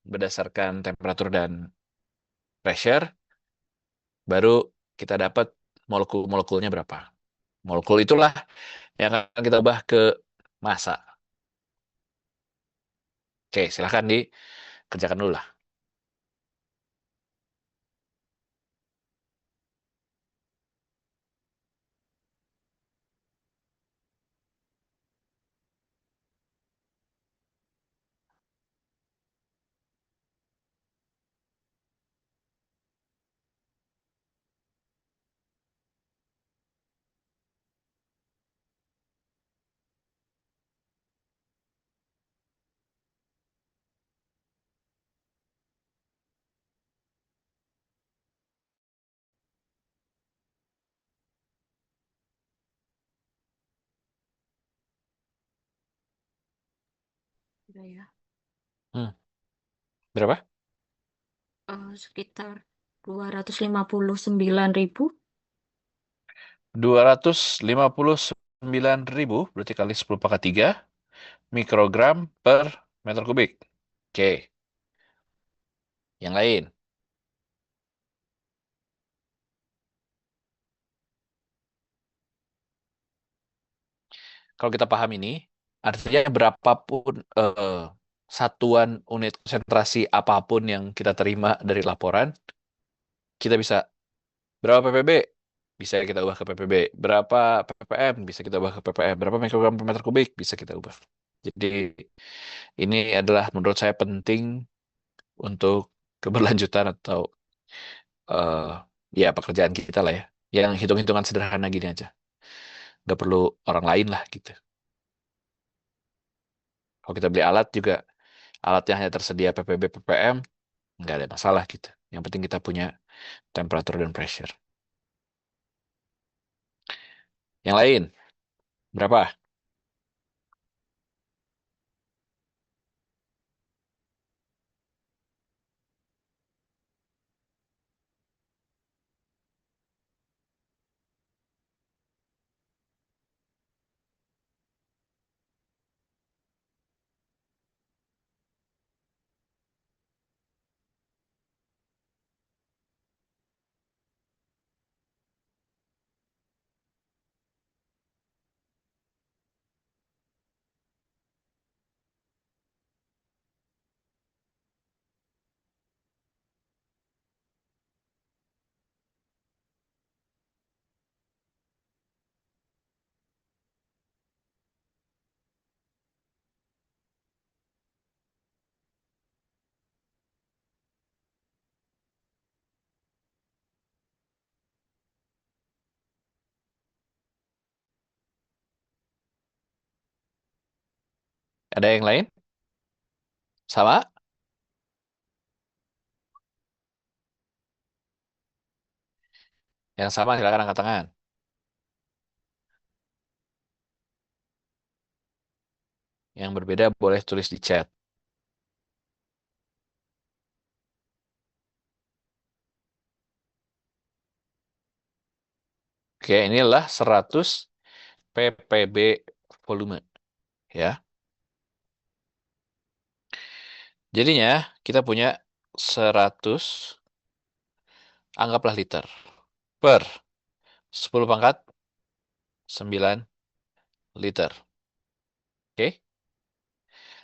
S1: berdasarkan temperatur dan pressure. Baru kita dapat molekul-molekulnya berapa. Molekul itulah yang akan kita ubah ke massa. Oke, silahkan dikerjakan dulu lah.
S5: Udah ya.
S1: Hmm, berapa?
S5: Sekitar 259.000.
S1: 259.000 berarti kali 10 pangkat 3 mikrogram per meter kubik. Oke, yang lain. Kalau kita paham ini, artinya berapapun satuan unit konsentrasi apapun yang kita terima dari laporan, kita bisa berapa ppb? Bisa kita ubah ke ppb. Berapa ppm? Bisa kita ubah ke ppm. Berapa mikrogram per meter kubik? Bisa kita ubah. Jadi ini adalah menurut saya penting untuk keberlanjutan atau eh ya pekerjaan kita lah ya. Yang hitung-hitungan sederhana gini aja. Nggak perlu orang lain lah gitu. Kalau kita beli alat juga, alatnya hanya tersedia ppb, ppm, nggak ada masalah gitu. Yang penting kita punya temperatur dan pressure. Yang lain, berapa? Ada yang lain? Sama? Yang sama silakan angkat tangan. Yang berbeda boleh tulis di chat. Oke, inilah 100 ppb volume. Ya. Jadinya kita punya 100, anggaplah liter, per 10 pangkat 9 liter. Oke.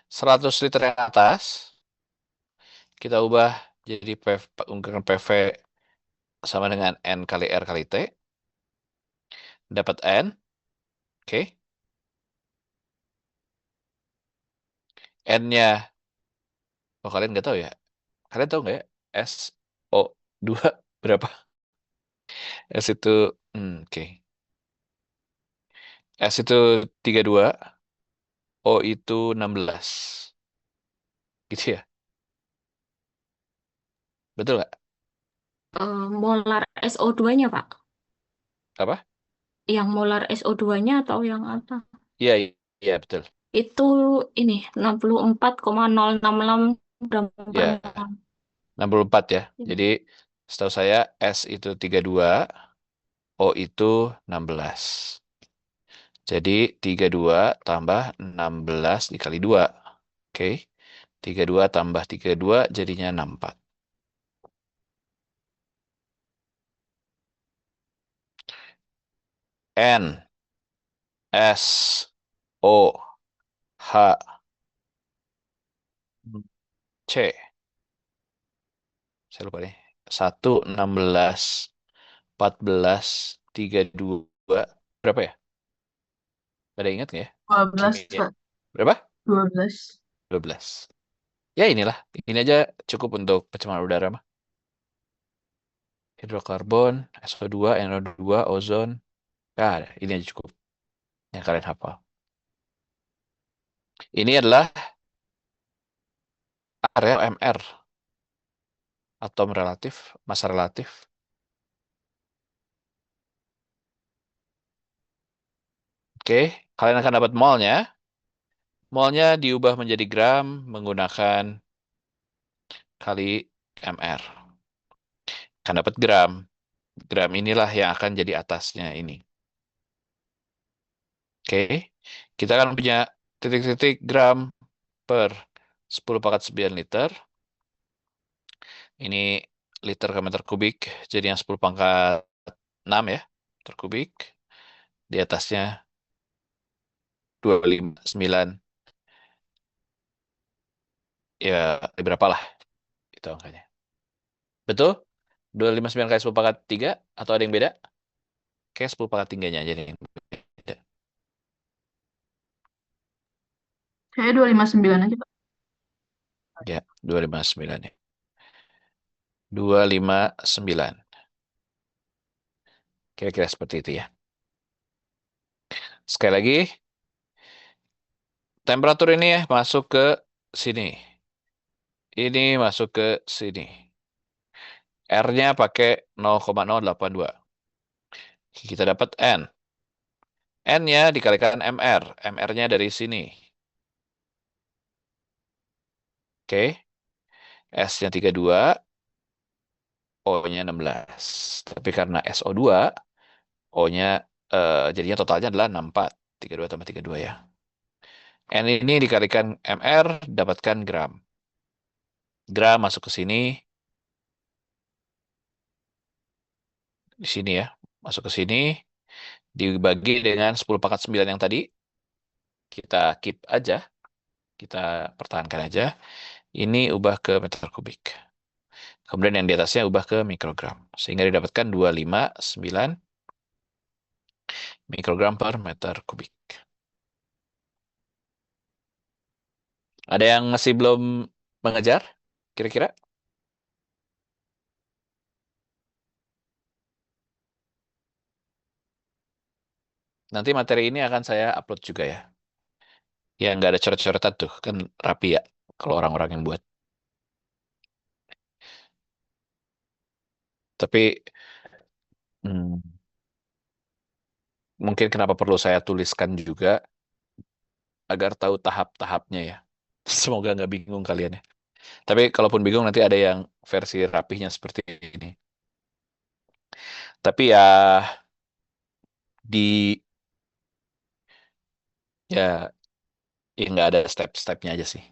S1: 100 liter yang atas, kita ubah jadi unggahan PV sama dengan N kali R kali T. Dapat N. Oke. N-nya, oh kalian nggak tahu ya? Kalian tahu nggak ya? SO2 berapa? S itu, oke. S itu 32, O itu 16. Gitu ya? Betul nggak?
S5: Molar SO2-nya, Pak.
S1: Apa?
S5: Yang molar SO2-nya atau yang apa?
S1: Iya, iya betul.
S5: Itu ini 64,066 gram per
S1: Ya,
S5: mol.
S1: 64 ya.
S5: Ini.
S1: Jadi setahu saya S itu 32, O itu 16. Jadi 32 tambah 16 dikali 2. Oke. 32 tambah 32 jadinya 64. N, S, O, H, C. Saya lupa nih. 1, 16, 14, 32. Berapa ya? Ada ingat nggak ya?
S4: 12,
S1: Kimia.
S4: Pak.
S1: Berapa?
S4: 12.
S1: 12. Ya inilah. Ini aja cukup untuk pencemaran udara mah. Hidrokarbon, SO2, NO2, ozon. Ya, ini aja cukup. Yang kalian hafal. Ini adalah area MR. Atom relatif, massa relatif. Oke, kalian akan dapat molnya. Molnya diubah menjadi gram menggunakan kali MR. Akan dapat gram. Gram inilah yang akan jadi atasnya ini. Oke, kita akan punya titik-titik gram per 10 pangkat 9 liter. Ini liter ke meter kubik, jadi yang 10 pangkat 6 ya, meter kubik. Di atasnya 259, ya berapa lah itu angkanya. Betul? 259 kali 10 pangkat 3 atau ada yang beda? Kayak 10 pangkat 3-nya aja yang beda.
S4: Kayaknya 259 aja, Pak.
S1: Ya, 259 ya. 259. Kira-kira seperti itu ya. Sekali lagi, temperatur ini ya masuk ke sini. Ini masuk ke sini. R-nya pakai 0,082. Kita dapat N. N-nya dikalikan MR. MR-nya dari sini. Oke. S-nya 32, O-nya 16. Tapi karena SO2, O-nya jadinya totalnya adalah 64. 32 tambah 32 ya. N ini dikalikan MR, dapatkan gram. Gram masuk ke sini. Di sini ya. Masuk ke sini. Dibagi dengan 10 pangkat 9 yang tadi. Kita keep aja. Kita pertahankan aja. Ini ubah ke meter kubik. Kemudian yang di atasnya ubah ke mikrogram. Sehingga didapatkan 259 mikrogram per meter kubik. Ada yang masih belum mengejar? Kira-kira? Nanti materi ini akan saya upload juga ya. Ya nggak ada coret-coretan tuh, kan rapi ya kalau orang-orang yang buat. Tapi hmm, mungkin kenapa perlu saya tuliskan juga agar tahu tahap-tahapnya ya. Semoga nggak bingung kalian ya. Tapi kalaupun bingung nanti ada yang versi rapihnya seperti ini. Tapi ya di ya ya nggak ada step-stepnya aja sih.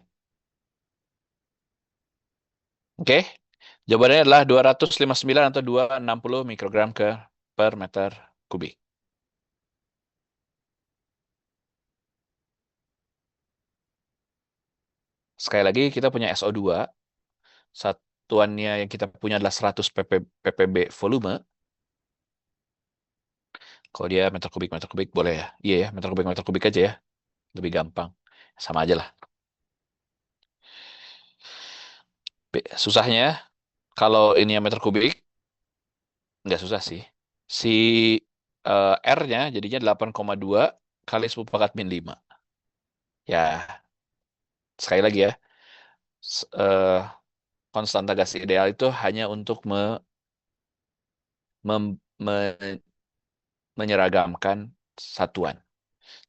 S1: Oke, jawabannya adalah 259 atau 260 mikrogram per meter kubik. Sekali lagi kita punya SO2, satuannya yang kita punya adalah 100 ppb volume. Kalau dia meter kubik boleh ya. Iya ya, meter kubik aja ya. Lebih gampang. Sama aja lah. Susahnya, kalau ini yang meter kubik, nggak susah sih. Si R-nya jadinya 8,2 kali 10 pangkat min 5. Ya, sekali lagi ya. s- eh, Konstanta gas ideal itu hanya untuk mem- me- menyeragamkan satuan.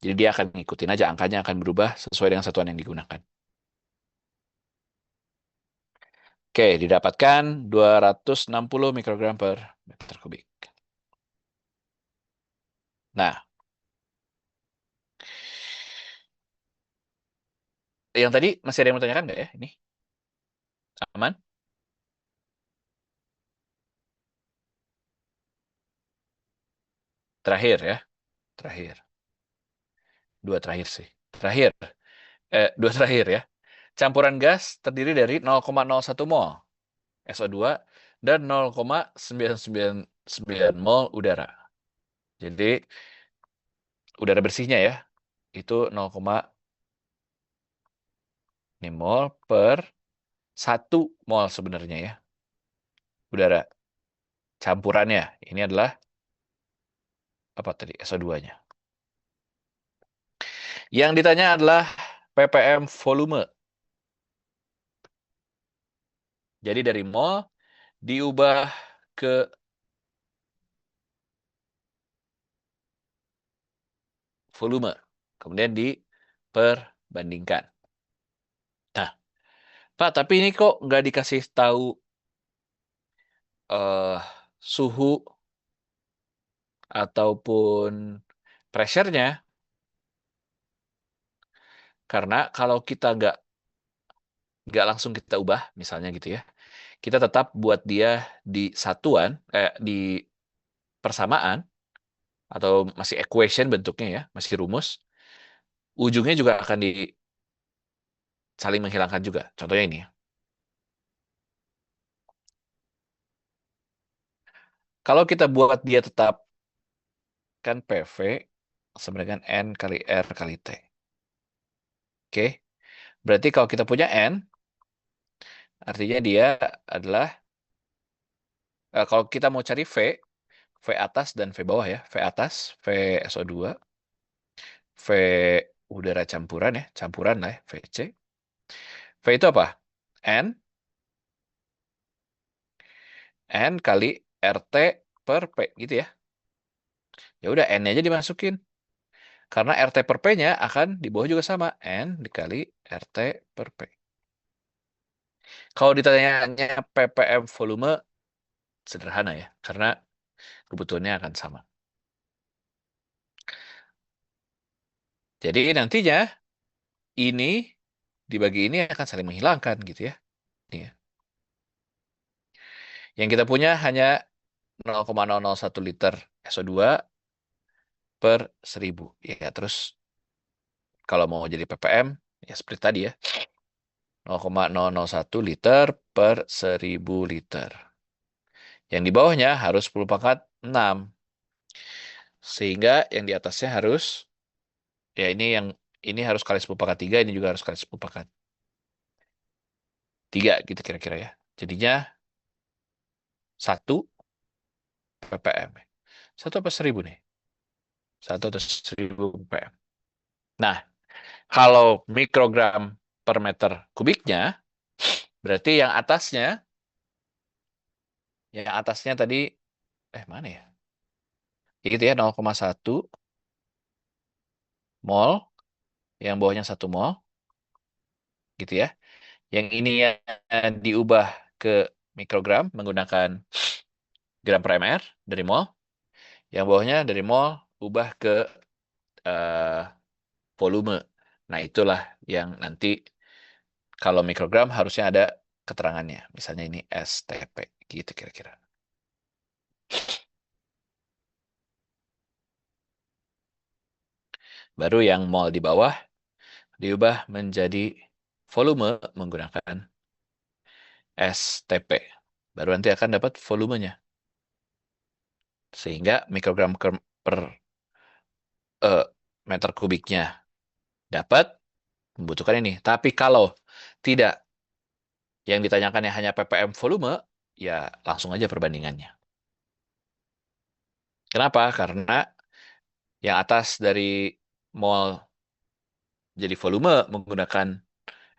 S1: Jadi dia akan ngikutin aja, angkanya akan berubah sesuai dengan satuan yang digunakan. Oke, didapatkan 260 mikrogram per meter kubik. Nah, yang tadi masih ada yang mau tanyakan nggak ya? Ini aman? Terakhir ya, terakhir. Dua terakhir sih. Terakhir, dua terakhir ya. Campuran gas terdiri dari 0,01 mol SO2 dan 0,999 mol udara. Jadi udara bersihnya ya, itu 0, mol per 1 mol sebenarnya ya. Udara campurannya ini adalah apa tadi? SO2-nya. Yang ditanya adalah ppm volume. Jadi dari mol diubah ke volume. Kemudian diperbandingkan. Nah, Pak, tapi ini kok nggak dikasih tahu eh, suhu ataupun pressure-nya? Karena kalau kita nggak langsung kita ubah, misalnya gitu ya, kita tetap buat dia di satuan, di persamaan, atau masih equation bentuknya ya, masih rumus, ujungnya juga akan saling menghilangkan juga. Contohnya ini ya. Kalau kita buat dia tetap kan PV sama dengan N kali R kali T. Oke. Berarti kalau kita punya N, artinya dia adalah, kalau kita mau cari V atas dan V bawah ya. V atas, V SO2, V udara campuran ya. Campuran lah ya, VC. V itu apa? N, N kali RT per P gitu ya. Ya udah N aja dimasukin. Karena RT per P-nya akan di bawah juga sama. N dikali RT per P. Kalau ditanyanya ppm volume, sederhana ya. Karena kebutuhannya akan sama. Jadi nantinya ini dibagi ini akan saling menghilangkan gitu ya. Ini ya. Yang kita punya hanya 0,001 liter SO2 per 1000. Ya, terus kalau mau jadi ppm, ya seperti tadi ya. 0,001 liter per 1000 liter. Yang di bawahnya harus 10 pangkat 6. Sehingga yang di atasnya harus, ya ini harus kali 10 pangkat 3, ini juga harus kali 10 pangkat 3 gitu kira-kira ya. Jadinya 1 ppm. 1 apa 1000 nih? 1 atau 1000 ppm. Nah, Kalau mikrogram per meter kubiknya, berarti yang atasnya tadi, mana ya? Itu ya 0,1 mol, yang bawahnya 1 mol, gitu ya. Yang ini diubah ke mikrogram menggunakan gram per mr dari mol. Yang bawahnya dari mol ubah ke eh, volume. Nah, itulah yang nanti kalau mikrogram harusnya ada keterangannya. Misalnya ini STP, gitu kira-kira. Baru yang mol di bawah diubah menjadi volume menggunakan STP. Baru nanti akan dapat volumenya. Sehingga mikrogram per meter kubiknya dapat, membutuhkan ini. Tapi kalau tidak, yang ditanyakan hanya ppm volume, ya langsung aja perbandingannya. Kenapa? Karena yang atas dari mol jadi volume menggunakan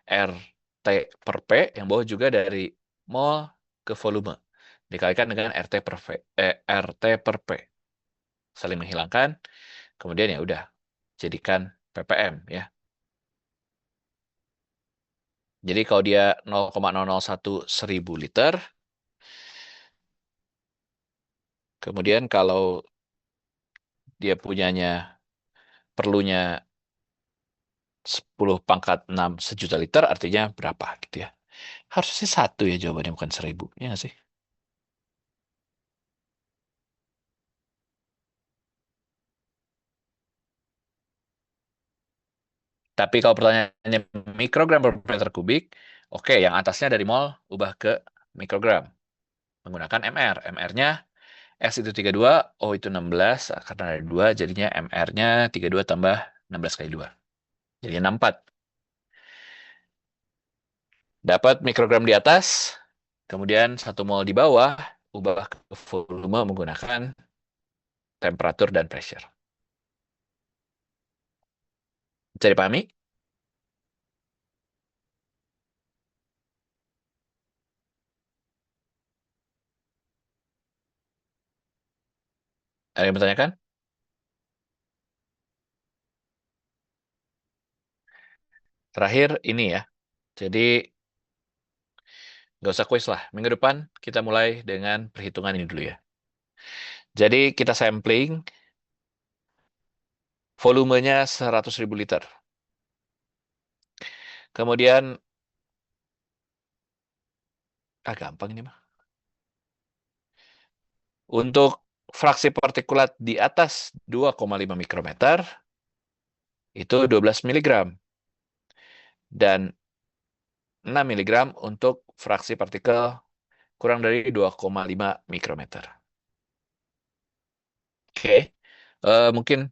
S1: RT per P, yang bawah juga dari mol ke volume. Dikalikan dengan RT per P. Saling menghilangkan, kemudian ya udah, jadikan ppm ya. Jadi kalau dia 0,001 1000 liter, kemudian kalau dia perlunya 10 pangkat 6 sejuta liter, artinya berapa gitu ya. Harusnya 1 ya jawabannya, bukan 1000. Ya nggak sih? Tapi kalau pertanyaannya mikrogram per meter kubik, oke, yang atasnya dari mol ubah ke mikrogram. Menggunakan MR. MR-nya S itu 32, O itu 16, karena ada 2, jadinya MR-nya 32 tambah 16 kali 2. Jadinya 64. Dapat mikrogram di atas, kemudian 1 mol di bawah, ubah ke volume menggunakan temperatur dan pressure. Bisa dipahami? Ada yang bertanyakan? Terakhir ini ya. Jadi nggak usah kuis lah. Minggu depan kita mulai dengan perhitungan ini dulu ya. Jadi kita sampling volumenya 100.000 liter. Kemudian, gampang ini mah. Untuk fraksi partikulat di atas 2,5 mikrometer, itu 12 miligram. Dan 6 miligram untuk fraksi partikel kurang dari 2,5 mikrometer. Oke. Mungkin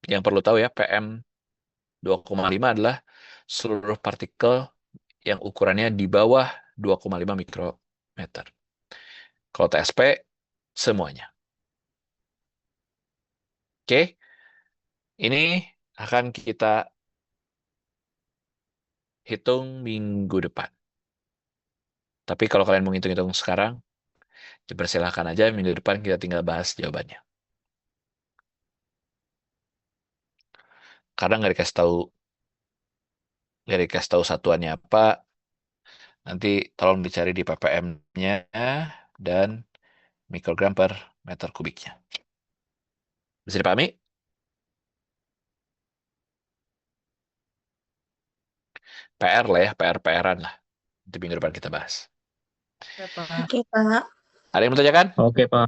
S1: yang perlu tahu ya, PM 2,5 adalah seluruh partikel yang ukurannya di bawah 2,5 mikrometer. Kalau TSP, semuanya. Oke. Ini akan kita hitung minggu depan. Tapi kalau kalian mau hitung-hitung sekarang, dipersilahkan aja, minggu depan kita tinggal bahas jawabannya. Karena nggak dikasih tahu satuannya apa, nanti tolong dicari di ppm-nya dan mikrogram per meter kubiknya. Bisa dipahami? PR lah ya, PR-PRan lah. Nanti minggu depan kita bahas.
S4: Ya, Pak.
S5: Oke, Pak.
S1: Ada yang bertanyakan?
S3: Oke, Pak.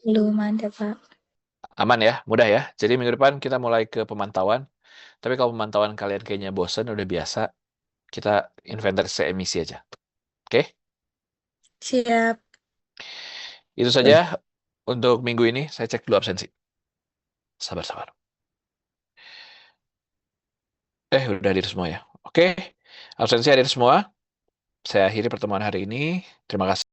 S5: Belum ada, Pak.
S1: Aman ya, mudah ya. Jadi minggu depan kita mulai ke pemantauan. Tapi kalau pemantauan kalian kayaknya bosen, udah biasa, kita inventarisasi emisi aja. Oke?
S5: Siap.
S1: Itu saja untuk minggu ini. Saya cek dulu absensi. Sabar-sabar. Udah hadir semua ya. Oke. Absensi hadir semua. Saya akhiri pertemuan hari ini. Terima kasih.